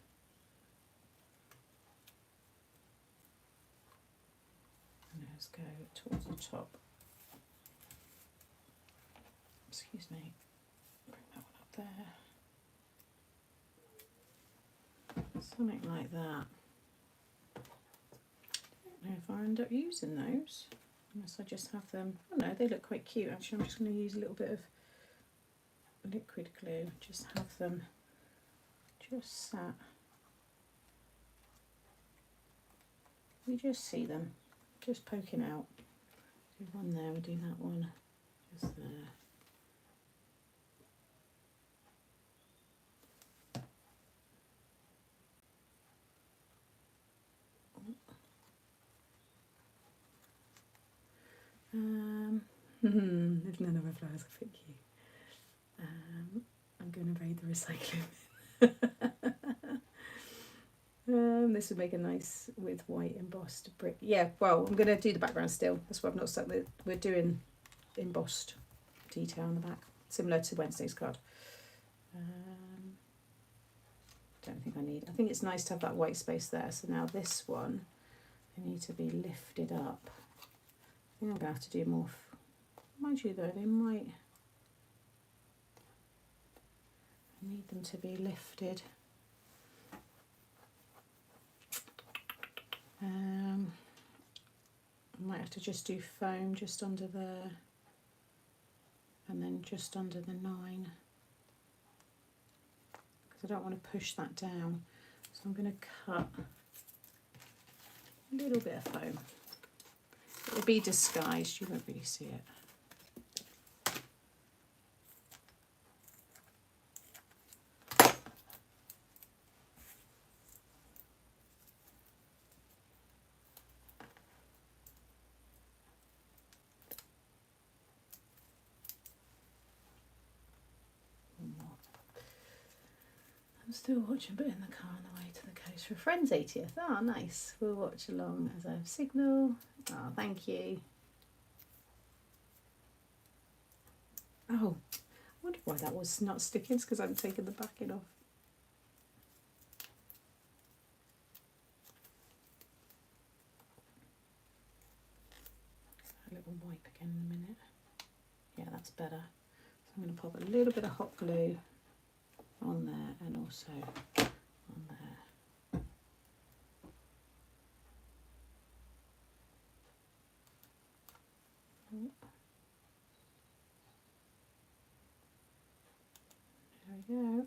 [SPEAKER 1] and let's go towards the top. Excuse me. Bring that one up there. Something like that. I don't know if I end up using those, unless I just have them. Oh no, they look quite cute actually. I'm just going to use a little bit of liquid glue, just have them just sat. We just see them, just poking out. Do one there, we'll do that one just there. If none of my flowers are fit you. I'm going to raid the recycling. This would make a nice with white embossed brick. Yeah, well, I'm going to do the background still. That's what I've not stuck with. We're doing embossed detail on the back, similar to Wednesday's card. Don't think I need. I think it's nice to have that white space there. So now this one, they need to be lifted up. I think I'm going to have to do more. Mind you though, they might. I need them to be lifted. I might have to just do foam just under there and then just under the 9 because I don't want to push that down. So I'm going to cut a little bit of foam. It'll be disguised, you won't really see it. I'm still watching, but in the car on the way to the coast for a friend's 80th. Oh, nice. We'll watch along as I have signal. Oh, thank you. Oh, I wonder why that was not sticking. It's because I've taken the backing off. A little wipe again in a minute. Yeah, that's better. So I'm going to pop a little bit of hot glue on there and also on there. There we go.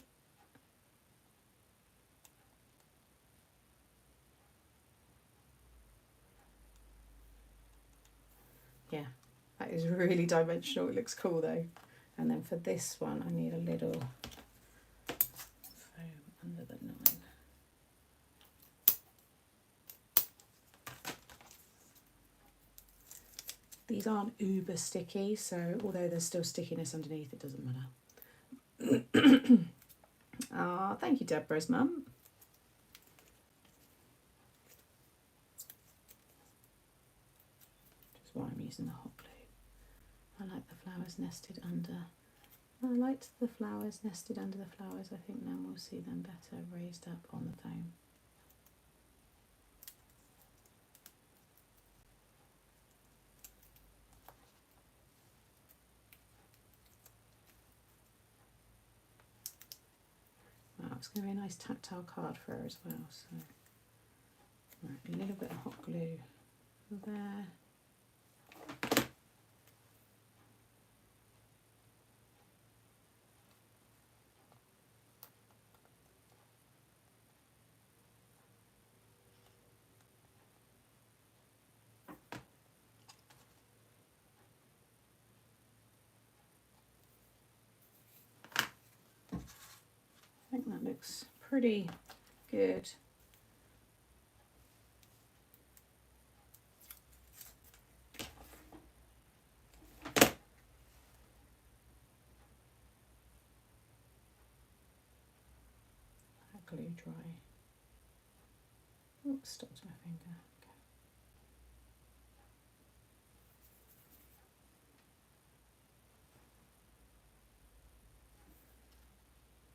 [SPEAKER 1] Yeah, that is really dimensional. It looks cool though. And then for this one, I need a little foam under the 9. These aren't uber sticky, so although there's still stickiness underneath, it doesn't matter. Ah, thank you, Deborah's mum. Which is why I'm using the hot glue. I like the flowers nested under. I liked the flowers nested under the flowers. I think now we'll see them better raised up on the foam. Wow, it's going to be a nice tactile card for her as well. So, right, a little bit of hot glue there. I think that looks pretty good. That glue dry. Oops, stuck to my finger. Okay.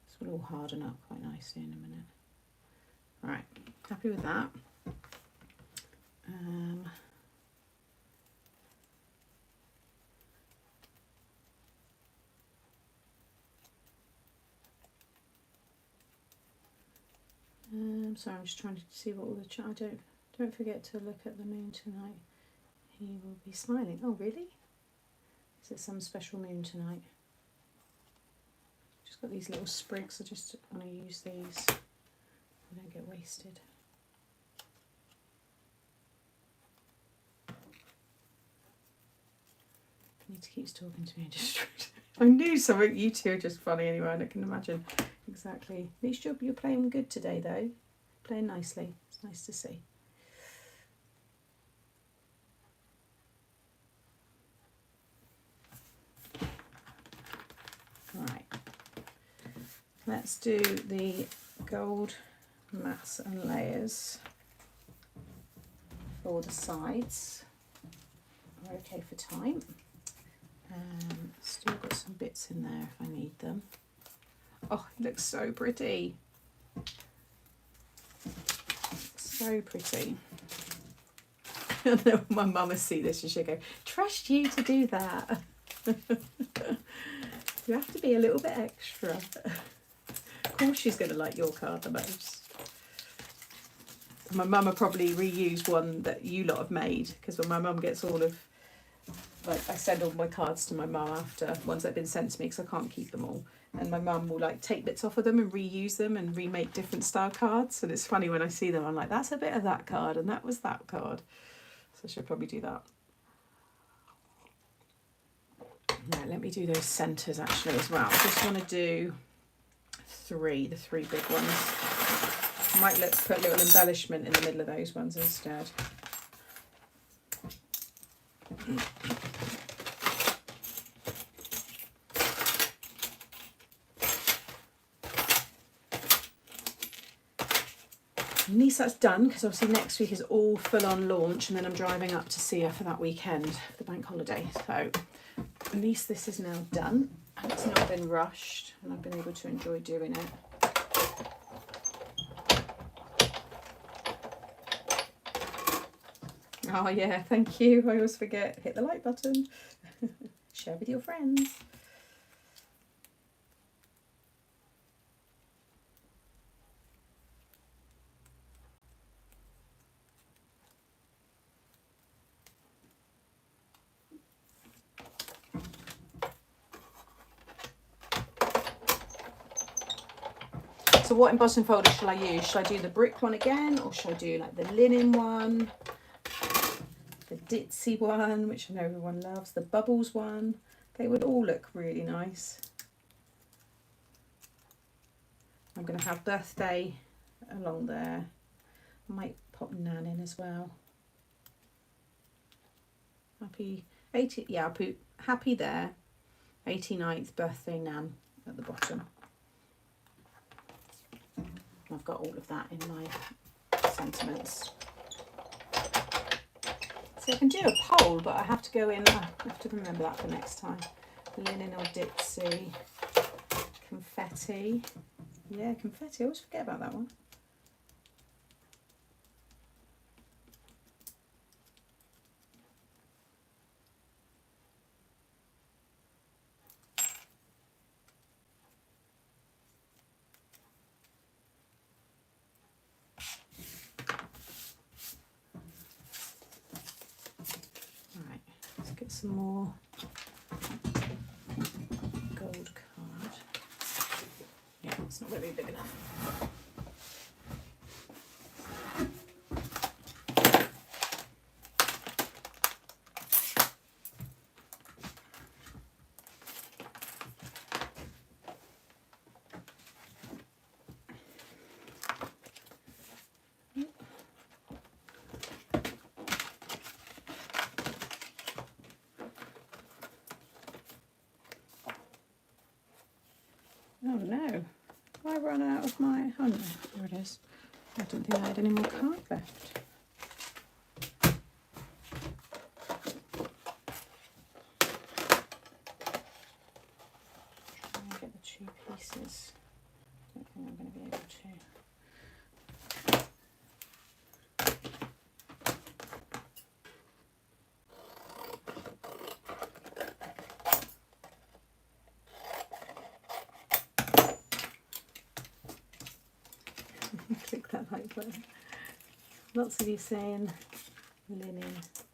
[SPEAKER 1] This will all harden up quite nicely in a minute. Right, happy with that. Sorry, I'm just trying to see what all the don't forget to look at the moon tonight. He will be smiling. Oh, really? Is it some special moon tonight? Just got these little sprigs. I just want to use these so they don't get wasted. I need to keep talking to me and just I knew something. You two are just funny anyway, and I can imagine exactly. At least you're playing good today, though. Playing nicely. It's nice to see. Right. Let's do the gold mats and layers for the sides. We're okay for time. Still got some bits in there if I need them. Oh, it looks so pretty. So pretty. I know my mum will see this and she'll go, trust you to do that. You have to be a little bit extra. Of course she's going to like your card the most. My mum will probably reuse one that you lot have made, because when my mum gets all of, like, I send all my cards to my mum after ones that have been sent to me because I can't keep them all, and my mum will like take bits off of them and reuse them and remake different style cards, and it's funny when I see them, I'm like, that's a bit of that card and that was that card. So she'll probably do that. Right, let me do those centres actually as well. I just want to do the three big ones. I might put a little embellishment in the middle of those ones instead. At least that's done, because obviously next week is all full on launch, and then I'm driving up to see her for that weekend, for the bank holiday. So at least this is now done, and it's not been rushed, and I've been able to enjoy doing it. Oh yeah, thank you. I always forget. Hit the like button. Share with your friends. So what embossing folder shall I use? Shall I do the brick one again, or shall I do like the linen one, the ditzy one, which I know everyone loves, the bubbles one? They would all look really nice. I'm going to have birthday along there. I might pop Nan in as well. Happy Yeah, I'll put happy there, 89th birthday Nan at the bottom. I've got all of that in my sentiments. So I can do a poll, but I have to go in, I have to remember that for next time. Linen or Dipsy, confetti. Yeah, confetti, I always forget about that one. Right, let's get some more gold card. Yeah, it's not going to be big enough. Oh no, I run out of my, oh no, here it is. I didn't think I had any more card left. Try and get the 2 pieces. I don't think I'm going to be able to. Click that like button. Lots of you saying linen.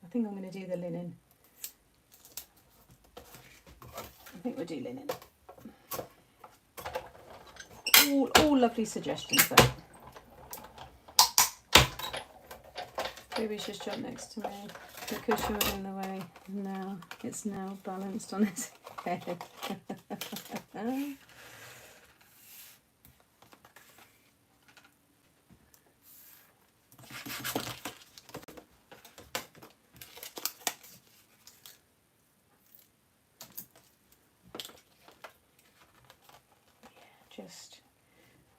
[SPEAKER 1] I think I'm going to do the linen. I think we'll do linen. All lovely suggestions though. Baby's just jumped next to me because she was in the way. Now it's now balanced on its head.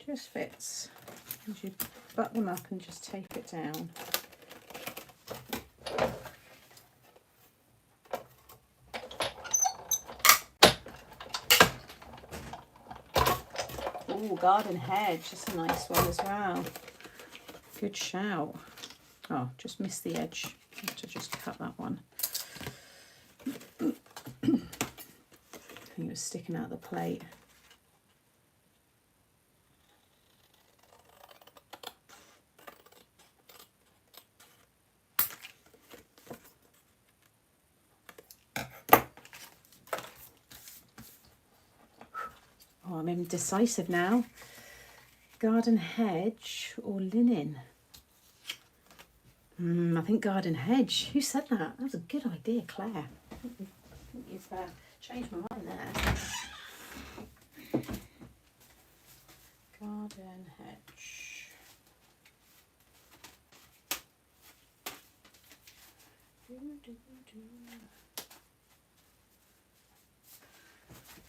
[SPEAKER 1] Just fits. And you butt them up and just tape it down. Oh, garden hedge, that's a nice one as well. Good shout. Oh, just missed the edge. I have to just cut that one. I think it was sticking out the plate. Oh, I'm indecisive now. Garden hedge or linen? I think garden hedge. Who said that? That was a good idea, Claire. I think you've changed my mind there. Garden hedge.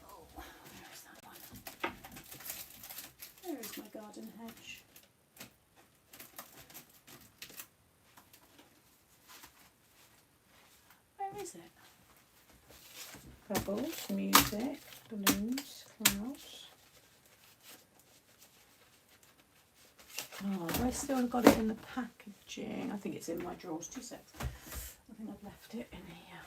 [SPEAKER 1] Oh, where is that one? Where is my garden hedge? Where is it? Bubbles, music, balloons, clouds. Oh, have I still got it in the packaging? I think it's in my drawers. 2 secs. I think I've left it in here.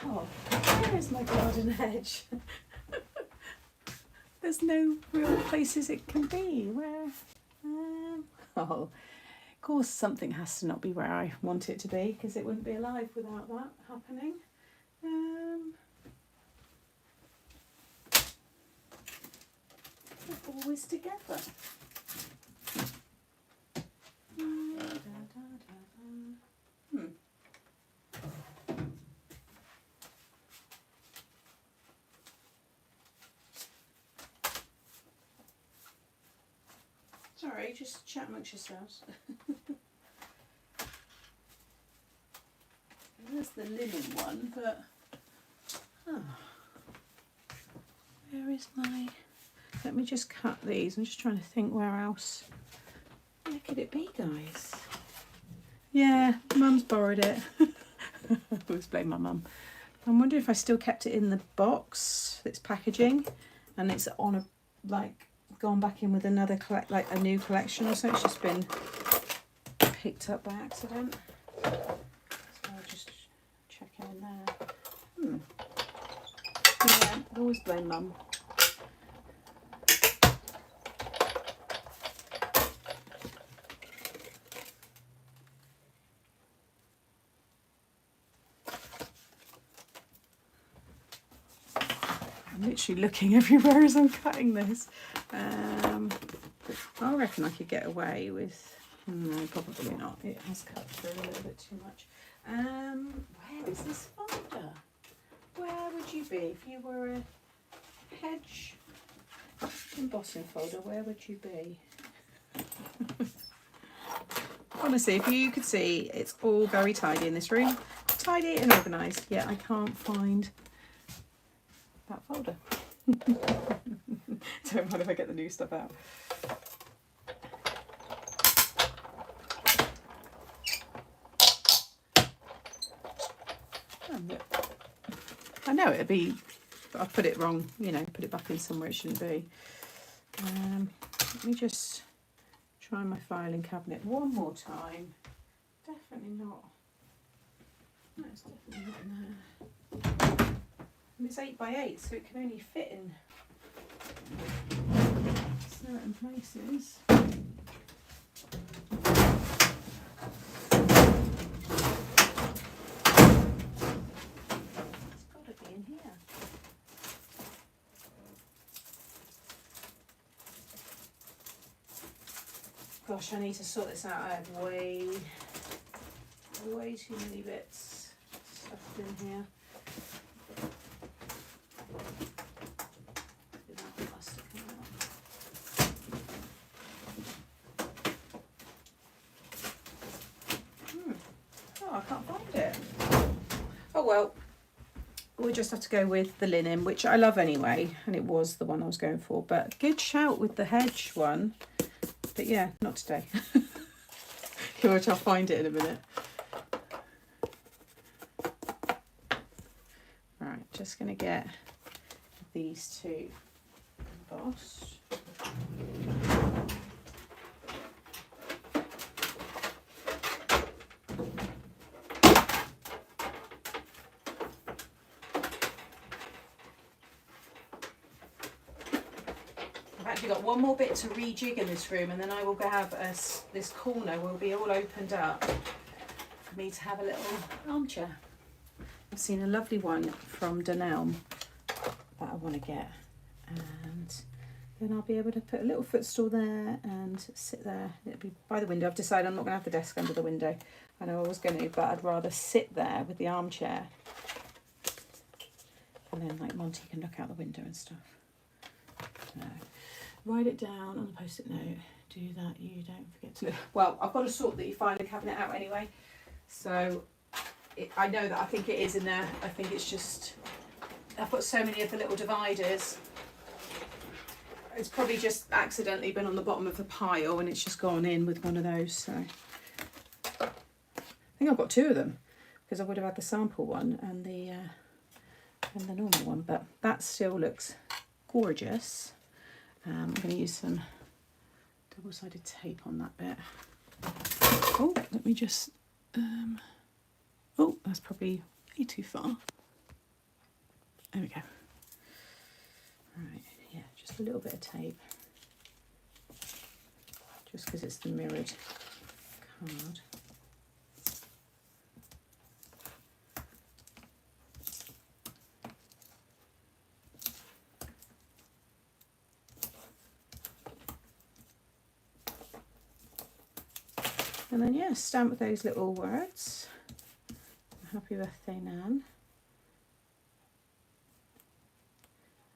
[SPEAKER 1] Oh, where's my garden hedge? There's no real places it can be. Where? Oh, of course something has to not be where I want it to be, because it wouldn't be alive without that happening. always together. Sorry, just chat amongst yourselves. There's the linen one, but where is my... Let me just cut these. I'm just trying to think where else. Where could it be, guys? Yeah, Mum's borrowed it. I always blame my mum. I'm wondering if I still kept it in the box, its packaging, and it's on a, like, gone back in with another like a new collection or so. It's just been picked up by accident. So I'll just check in there. Yeah, I always blame Mum. I'm literally looking everywhere as I'm cutting this. I reckon I could get away with... No, probably not. It has cut through a little bit too much. Where is this folder? Where would you be if you were a hedge embossing folder? Where would you be? Honestly, if you could see, it's all very tidy in this room. Tidy and organised. Yet I can't find that folder. Don't mind if I get the new stuff out. I know it'd be, but I put it wrong, you know, put it back in somewhere it shouldn't be. Let me just try my filing cabinet one more time. Definitely not. No, it's definitely not in there. And it's 8 by 8, so it can only fit in certain places. Gosh, I need to sort this out. I have way too many bits stuffed in here. Oh, I can't find it. Oh well, we'll just have to go with the linen, which I love anyway, and it was the one I was going for. But good shout with the hedge one. But yeah, not today. Which I'll find it in a minute. Right, just going to get these two embossed. I've got one more bit to rejig in this room, and then I will have this corner will be all opened up for me to have a little armchair. I've seen a lovely one from Nans that I want to get, and then I'll be able to put a little footstool there and sit there. It'll be by the window. I've decided I'm not going to have the desk under the window. I know I was going to, but I'd rather sit there with the armchair, and then like Monty can look out the window and stuff. No. Write it down on a post-it note. Do that, you don't forget to... Well, I've got to sort the filing cabinet out anyway. So, I know that I think it is in there. I think it's just... I've got so many of the little dividers. It's probably just accidentally been on the bottom of the pile and it's just gone in with one of those. So, I think I've got two of them because I would have had the sample one and the normal one. But that still looks gorgeous. I'm going to use some double-sided tape on that bit. Oh, let me just... oh, that's probably way too far. There we go. Right, yeah, just a little bit of tape. Just because it's the mirrored card. And then, yeah, stamp those little words. Happy birthday, Nan.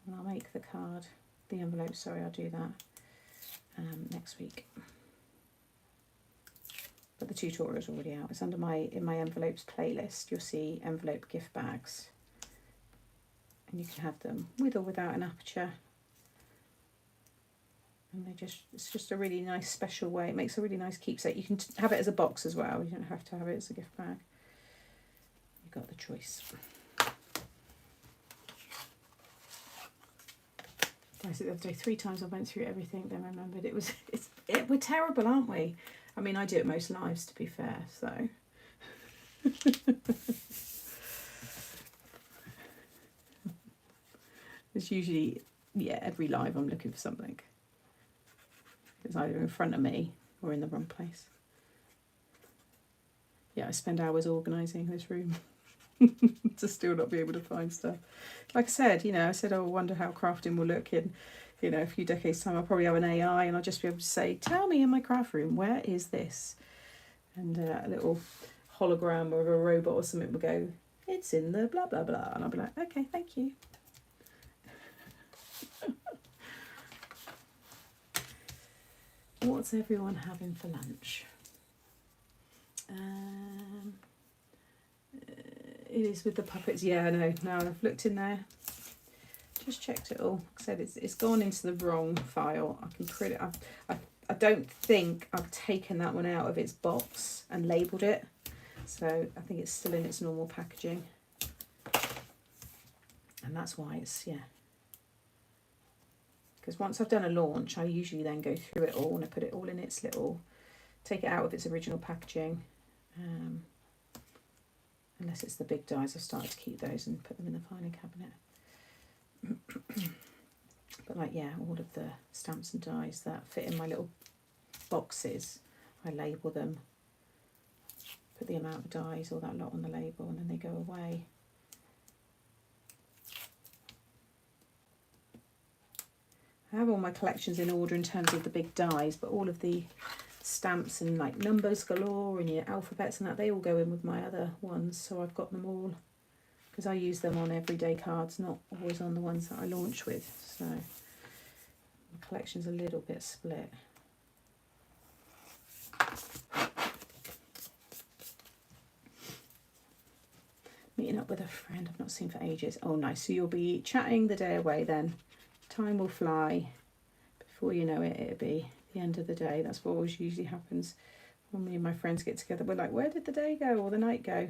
[SPEAKER 1] And I'll make the card, the envelope, sorry, I'll do that next week. But the tutorial's already out. It's under in my envelopes playlist. You'll see envelope gift bags. And you can have them with or without an aperture. And it's just a really nice special way. It makes a really nice keepsake. You can have it as a box as well. You don't have to have it as a gift bag. You've got the choice. I said the other day, 3 times I went through everything, then remembered we're terrible, aren't we? I mean, I do it most lives, to be fair, so. It's usually, yeah, every live I'm looking for something. It's either in front of me or in the wrong place. Yeah, I spend hours organising this room to still not be able to find stuff. Like I said, I said, oh, I wonder how crafting will look in, a few decades' time. I'll probably have an AI and I'll just be able to say, tell me in my craft room, where is this? And a little hologram of a robot or something will go, it's in the blah, blah, blah. And I'll be like, okay, thank you. What's everyone having for lunch? It is with the puppets. Yeah, I know. Now I've looked in there. Just checked it all. Like I said, it's gone into the wrong file. I can print it. I don't think I've taken that one out of its box and labelled it. So I think it's still in its normal packaging. And that's why it's, yeah. Because once I've done a launch, I usually then go through it all and I put it all in its little, take it out of its original packaging. Unless it's the big dies, I've started to keep those and put them in the filing cabinet. But like, yeah, all of the stamps and dies that fit in my little boxes, I label them, put the amount of dies, all that lot on the label, and then they go away. I have all my collections in order in terms of the big dies, but all of the stamps and like numbers galore and your alphabets and that, they all go in with my other ones, so I've got them all because I use them on everyday cards, not always on the ones that I launch with, so my collection's a little bit split. Meeting up with a friend I've not seen for ages. Oh nice, so you'll be chatting the day away then. Time will fly. Before you know it, it'll be the end of the day. That's what always usually happens when me and my friends get together. We're like, where did the day go or the night go?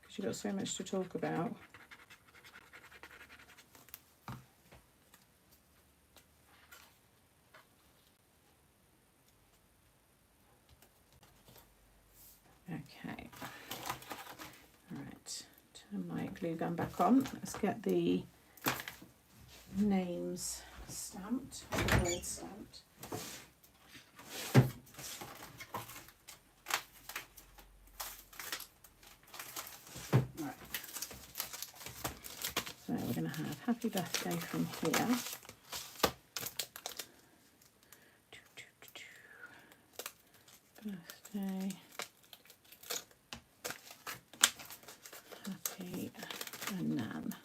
[SPEAKER 1] Because you've got so much to talk about. Okay. All right. Turn my glue gun back on. Let's get the names stamped, the word stamped. Right. So we're going to have happy birthday from here. Birthday. Happy and Nan.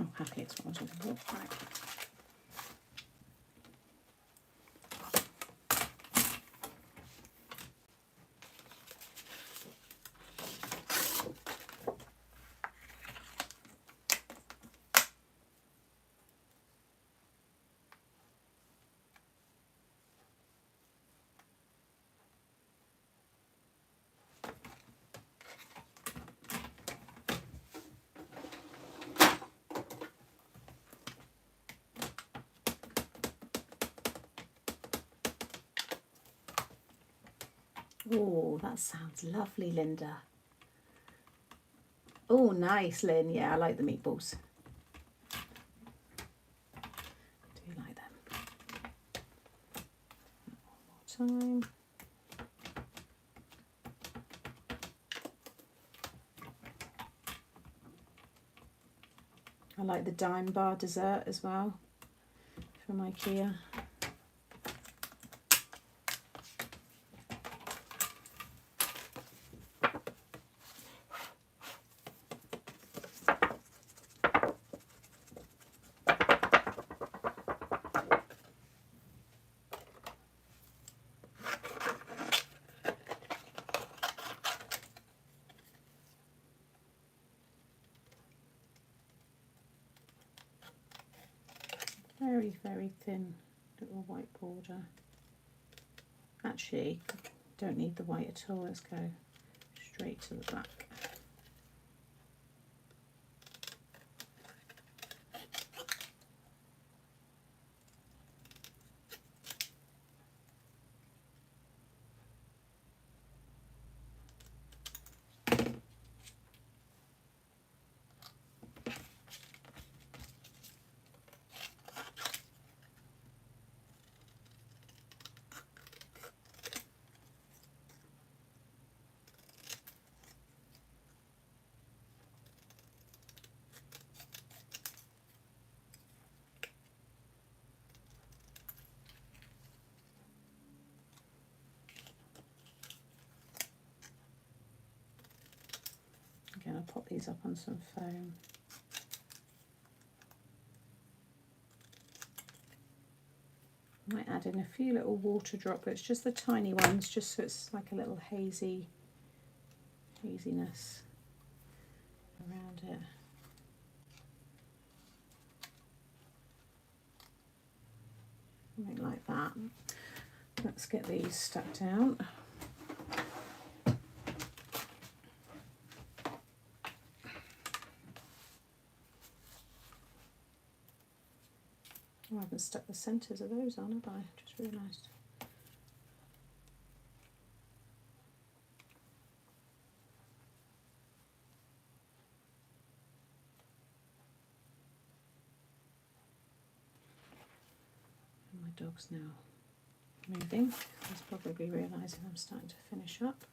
[SPEAKER 1] Oh, happy, it's what I was looking for. Right. Oh, that sounds lovely, Linda. Oh, nice, Lynn. Yeah, I like the meatballs. I do like them. One more time. I like the Dime Bar dessert as well from IKEA. Very, very thin little white border. Actually, don't need the white at all. Let's go straight to the black. Again, I'll pop these up on some foam. Might add in a few little water droplets, just the tiny ones, just so it's like a little haziness around it. Something like that. Let's get these stuck down. Oh, I haven't stuck the centres of those on, have I? Just realised. And my dog's now moving. He's probably realising I'm starting to finish up.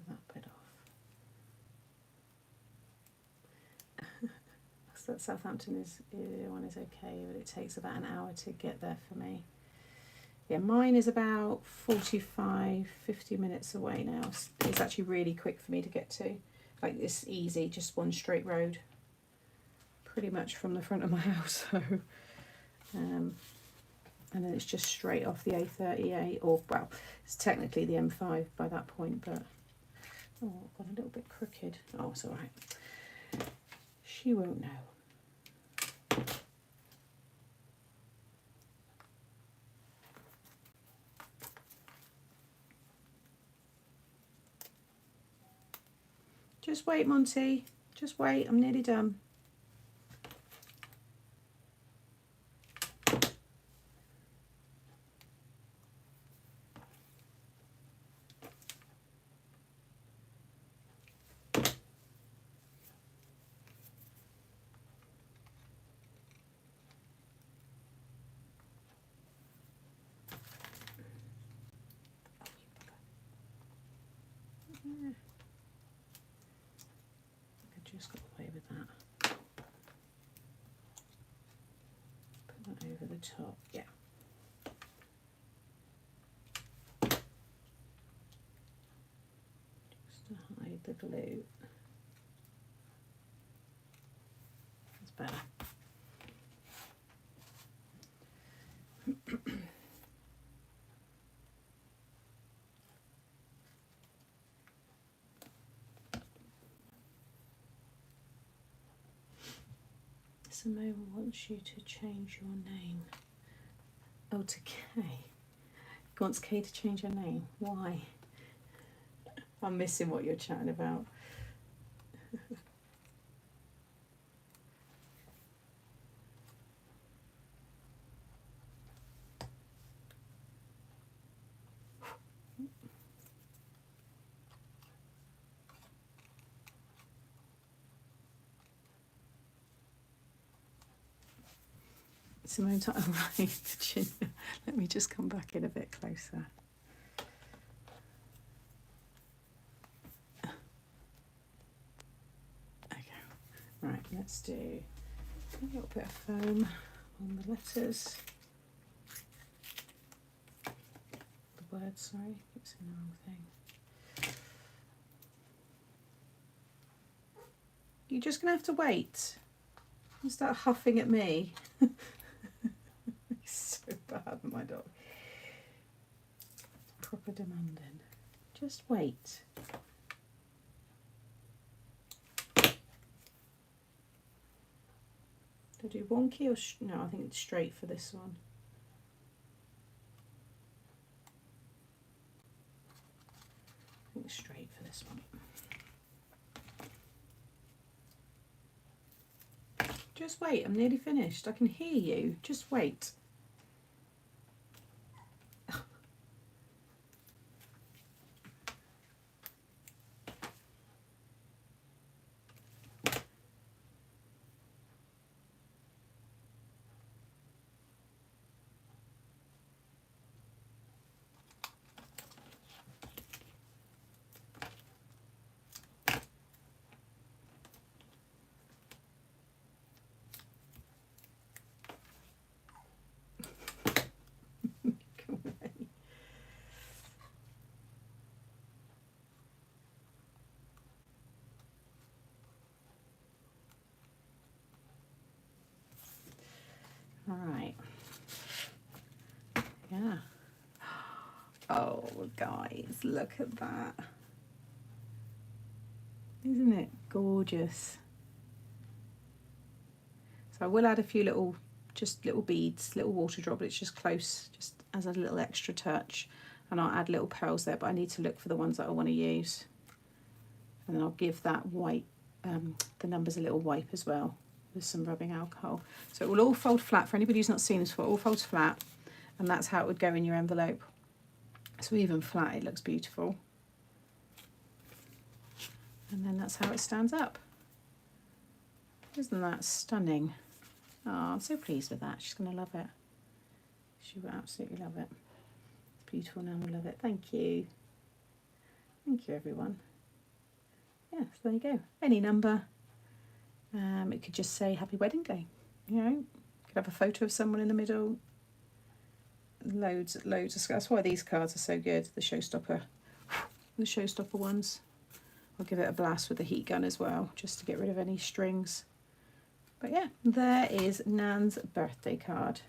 [SPEAKER 1] That bit off. So that Southampton one is okay, but it takes about an hour to get there for me. Yeah, mine is about 45, 50 minutes away now. It's actually really quick for me to get to. Like, it's easy, just one straight road, pretty much from the front of my house. So, and then it's just straight off the A38, or well, it's technically the M5 by that point, but oh, I've got a little bit crooked. Oh, it's all right. She won't know. Just wait, Monty. Just wait. I'm nearly done. Just got away with that. Put that over the top, yeah. Just to hide the glue. That's better. Simone wants you to change your name. Oh, to Kay. He wants Kay to change her name. Why? I'm missing what you're chatting about. Simone, oh, right, Virginia. Let me just come back in a bit closer. Okay, right, let's do a little bit of foam on the letters. The words, sorry, it's in the wrong thing. You're just going to have to wait. You start huffing at me. He's so bad, my dog. Proper demanding. Just wait. Do I do wonky or no? I think it's straight for this one. I think straight for this one. Just wait, I'm nearly finished. I can hear you. Just wait. All right. Yeah. Oh, guys, look at that. Isn't it gorgeous? So I will add a few little beads, little water droplets just close, just as a little extra touch. And I'll add little pearls there, but I need to look for the ones that I want to use. And then I'll give that white, the numbers a little wipe as well with some rubbing alcohol. So it will all fold flat. For anybody who's not seen this before, it all folds flat. And that's how it would go in your envelope. So even flat, it looks beautiful. And then that's how it stands up. Isn't that stunning? Oh, I'm so pleased with that. She's going to love it. She will absolutely love it. It's beautiful now. I love it. Thank you. Thank you, everyone. Yeah, so there you go. Any number. It could just say Happy Wedding Day. You know, you could have a photo of someone in the middle. Loads of that's why these cards are so good. The Showstopper ones. I'll give it a blast with the heat gun as well, just to get rid of any strings. But yeah, there is Nan's birthday card.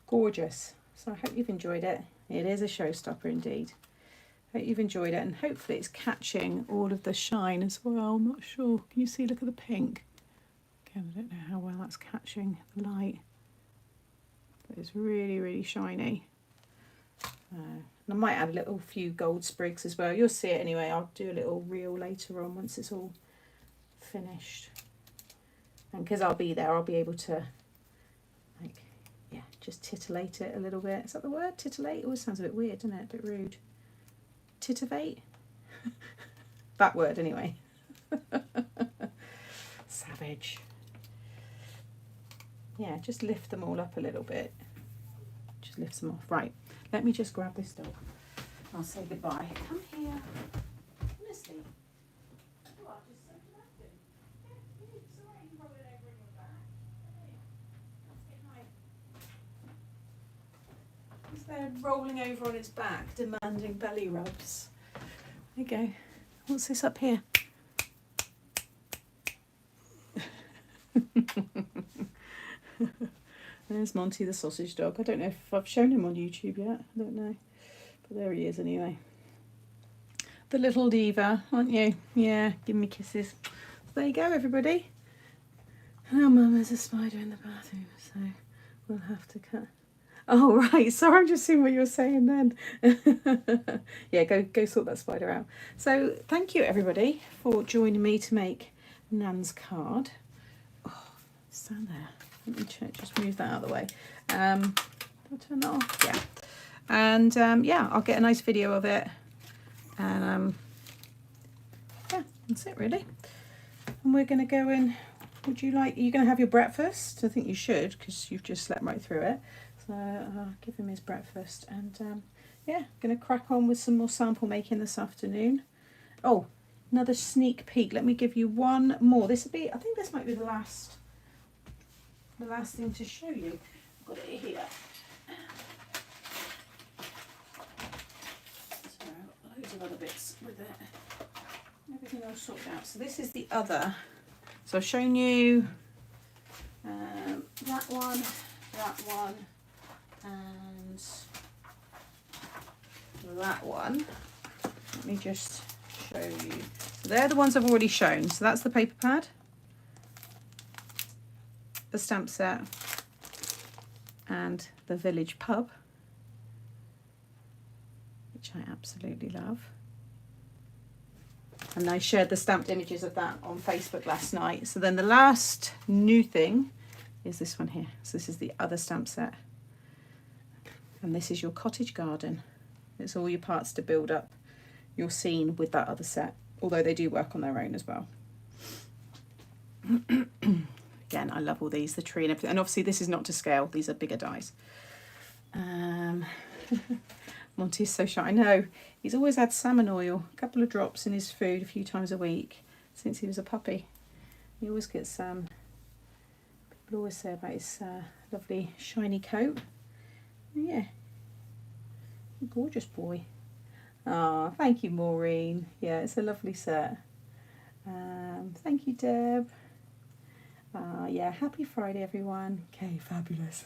[SPEAKER 1] Gorgeous. So I hope you've enjoyed it. It is a showstopper indeed. Hope you've enjoyed it, and hopefully it's catching all of the shine as well. I'm not sure. Can you see? Look at the pink. Again, I don't know how well that's catching the light. But it's really, really shiny. And I might add a little few gold sprigs as well. You'll see it anyway. I'll do a little reel later on once it's all finished. And because I'll be there, I'll be able to, like, yeah, just titillate it a little bit. Is that the word? Titillate? It always sounds a bit weird, doesn't it? A bit rude. Titivate? That word anyway. Savage. Yeah, just lift them all up a little bit. Just lift them off. Right, let me just grab this dog. I'll say goodbye. Come here. Honestly. He's there rolling over on its back, demanding belly rubs. There you go. What's this up here? There's Monty the sausage dog. I don't know if I've shown him on YouTube yet. I don't know. But there he is anyway. The little diva, aren't you? Yeah, give me kisses. So there you go, everybody. Oh, Mum, there's a spider in the bathroom, so we'll have to cut. Oh, right. Sorry, I'm just seeing what you were saying then. Yeah, go sort that spider out. So thank you, everybody, for joining me to make Nan's card. Oh, stand there. Let me just move that out of the way. Do I turn that off? Yeah. And yeah, I'll get a nice video of it. And yeah, that's it really. And we're going to go and Would you like, are you going to have your breakfast? I think you should, because you've just slept right through it. So I'll give him his breakfast, and yeah, going to crack on with some more sample making this afternoon. Oh, another sneak peek. Let me give you one more. This will be, I think this might be the last thing to show you. I've got it here. So loads of other bits with it. Everything else sorted out. So this is the other. So I've shown you that one, and that one. Let me just show you. So they're the ones I've already shown. So that's the paper pad, the stamp set, and the village pub, which I absolutely love. And I shared the stamped images of that on Facebook last night. So then the last new thing is this one here. So this is the other stamp set. And this is your cottage garden. It's all your parts to build up your scene with that other set, although they do work on their own as well. Again, I love all these, the tree and everything. And obviously this is not to scale, these are bigger dies. Monty's so shy. I know, he's always had salmon oil, a couple of drops in his food a few times a week since he was a puppy. He always gets, people always say about his lovely shiny coat. Yeah, gorgeous boy. Ah, thank you, Maureen. Yeah, it's a lovely set. Thank you, Deb. Yeah, happy Friday, everyone. Okay, fabulous.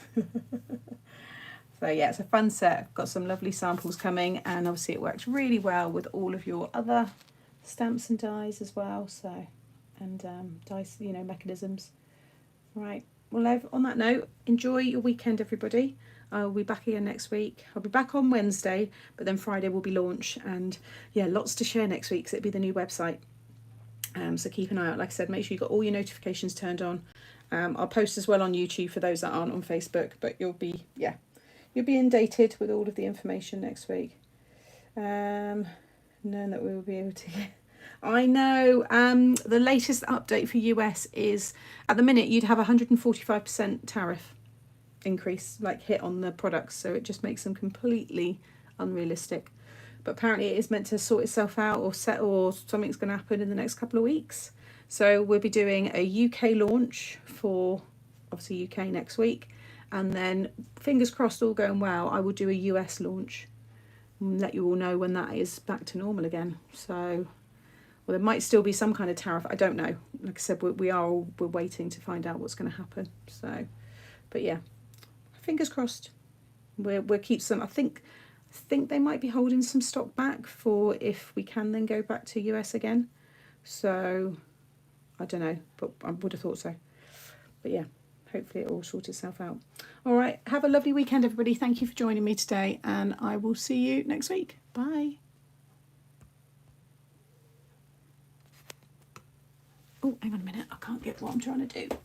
[SPEAKER 1] So yeah, it's a fun set. I've got some lovely samples coming, and obviously it works really well with all of your other stamps and dies as well. So, and dice, you know, mechanisms. Right. Well, on that note, enjoy your weekend, everybody. I'll be back again next week. I'll be back on Wednesday, but then Friday will be launch, and yeah, lots to share next week because it'll be the new website. So keep an eye out. Like I said, make sure you've got all your notifications turned on. I'll post as well on YouTube for those that aren't on Facebook, but you'll be inundated with all of the information next week. Knowing that we will be able to get... I know, the latest update for US is, at the minute, you'd have 145% tariff increase, like, hit on the products, so it just makes them completely unrealistic. But apparently it is meant to sort itself out, or something's going to happen in the next couple of weeks. So we'll be doing a UK launch for, obviously, UK next week. And then, fingers crossed, all going well, I will do a US launch and let you all know when that is back to normal again. So, well, there might still be some kind of tariff. I don't know. Like I said, we're waiting to find out what's going to happen. So, but yeah, fingers crossed. We'll keep some. I think they might be holding some stock back for if we can then go back to US again. So, I don't know, but I would have thought so. But yeah, hopefully it will sort itself out. All right, have a lovely weekend, everybody. Thank you for joining me today, and I will see you next week. Bye. Oh, hang on a minute. I can't get what I'm trying to do.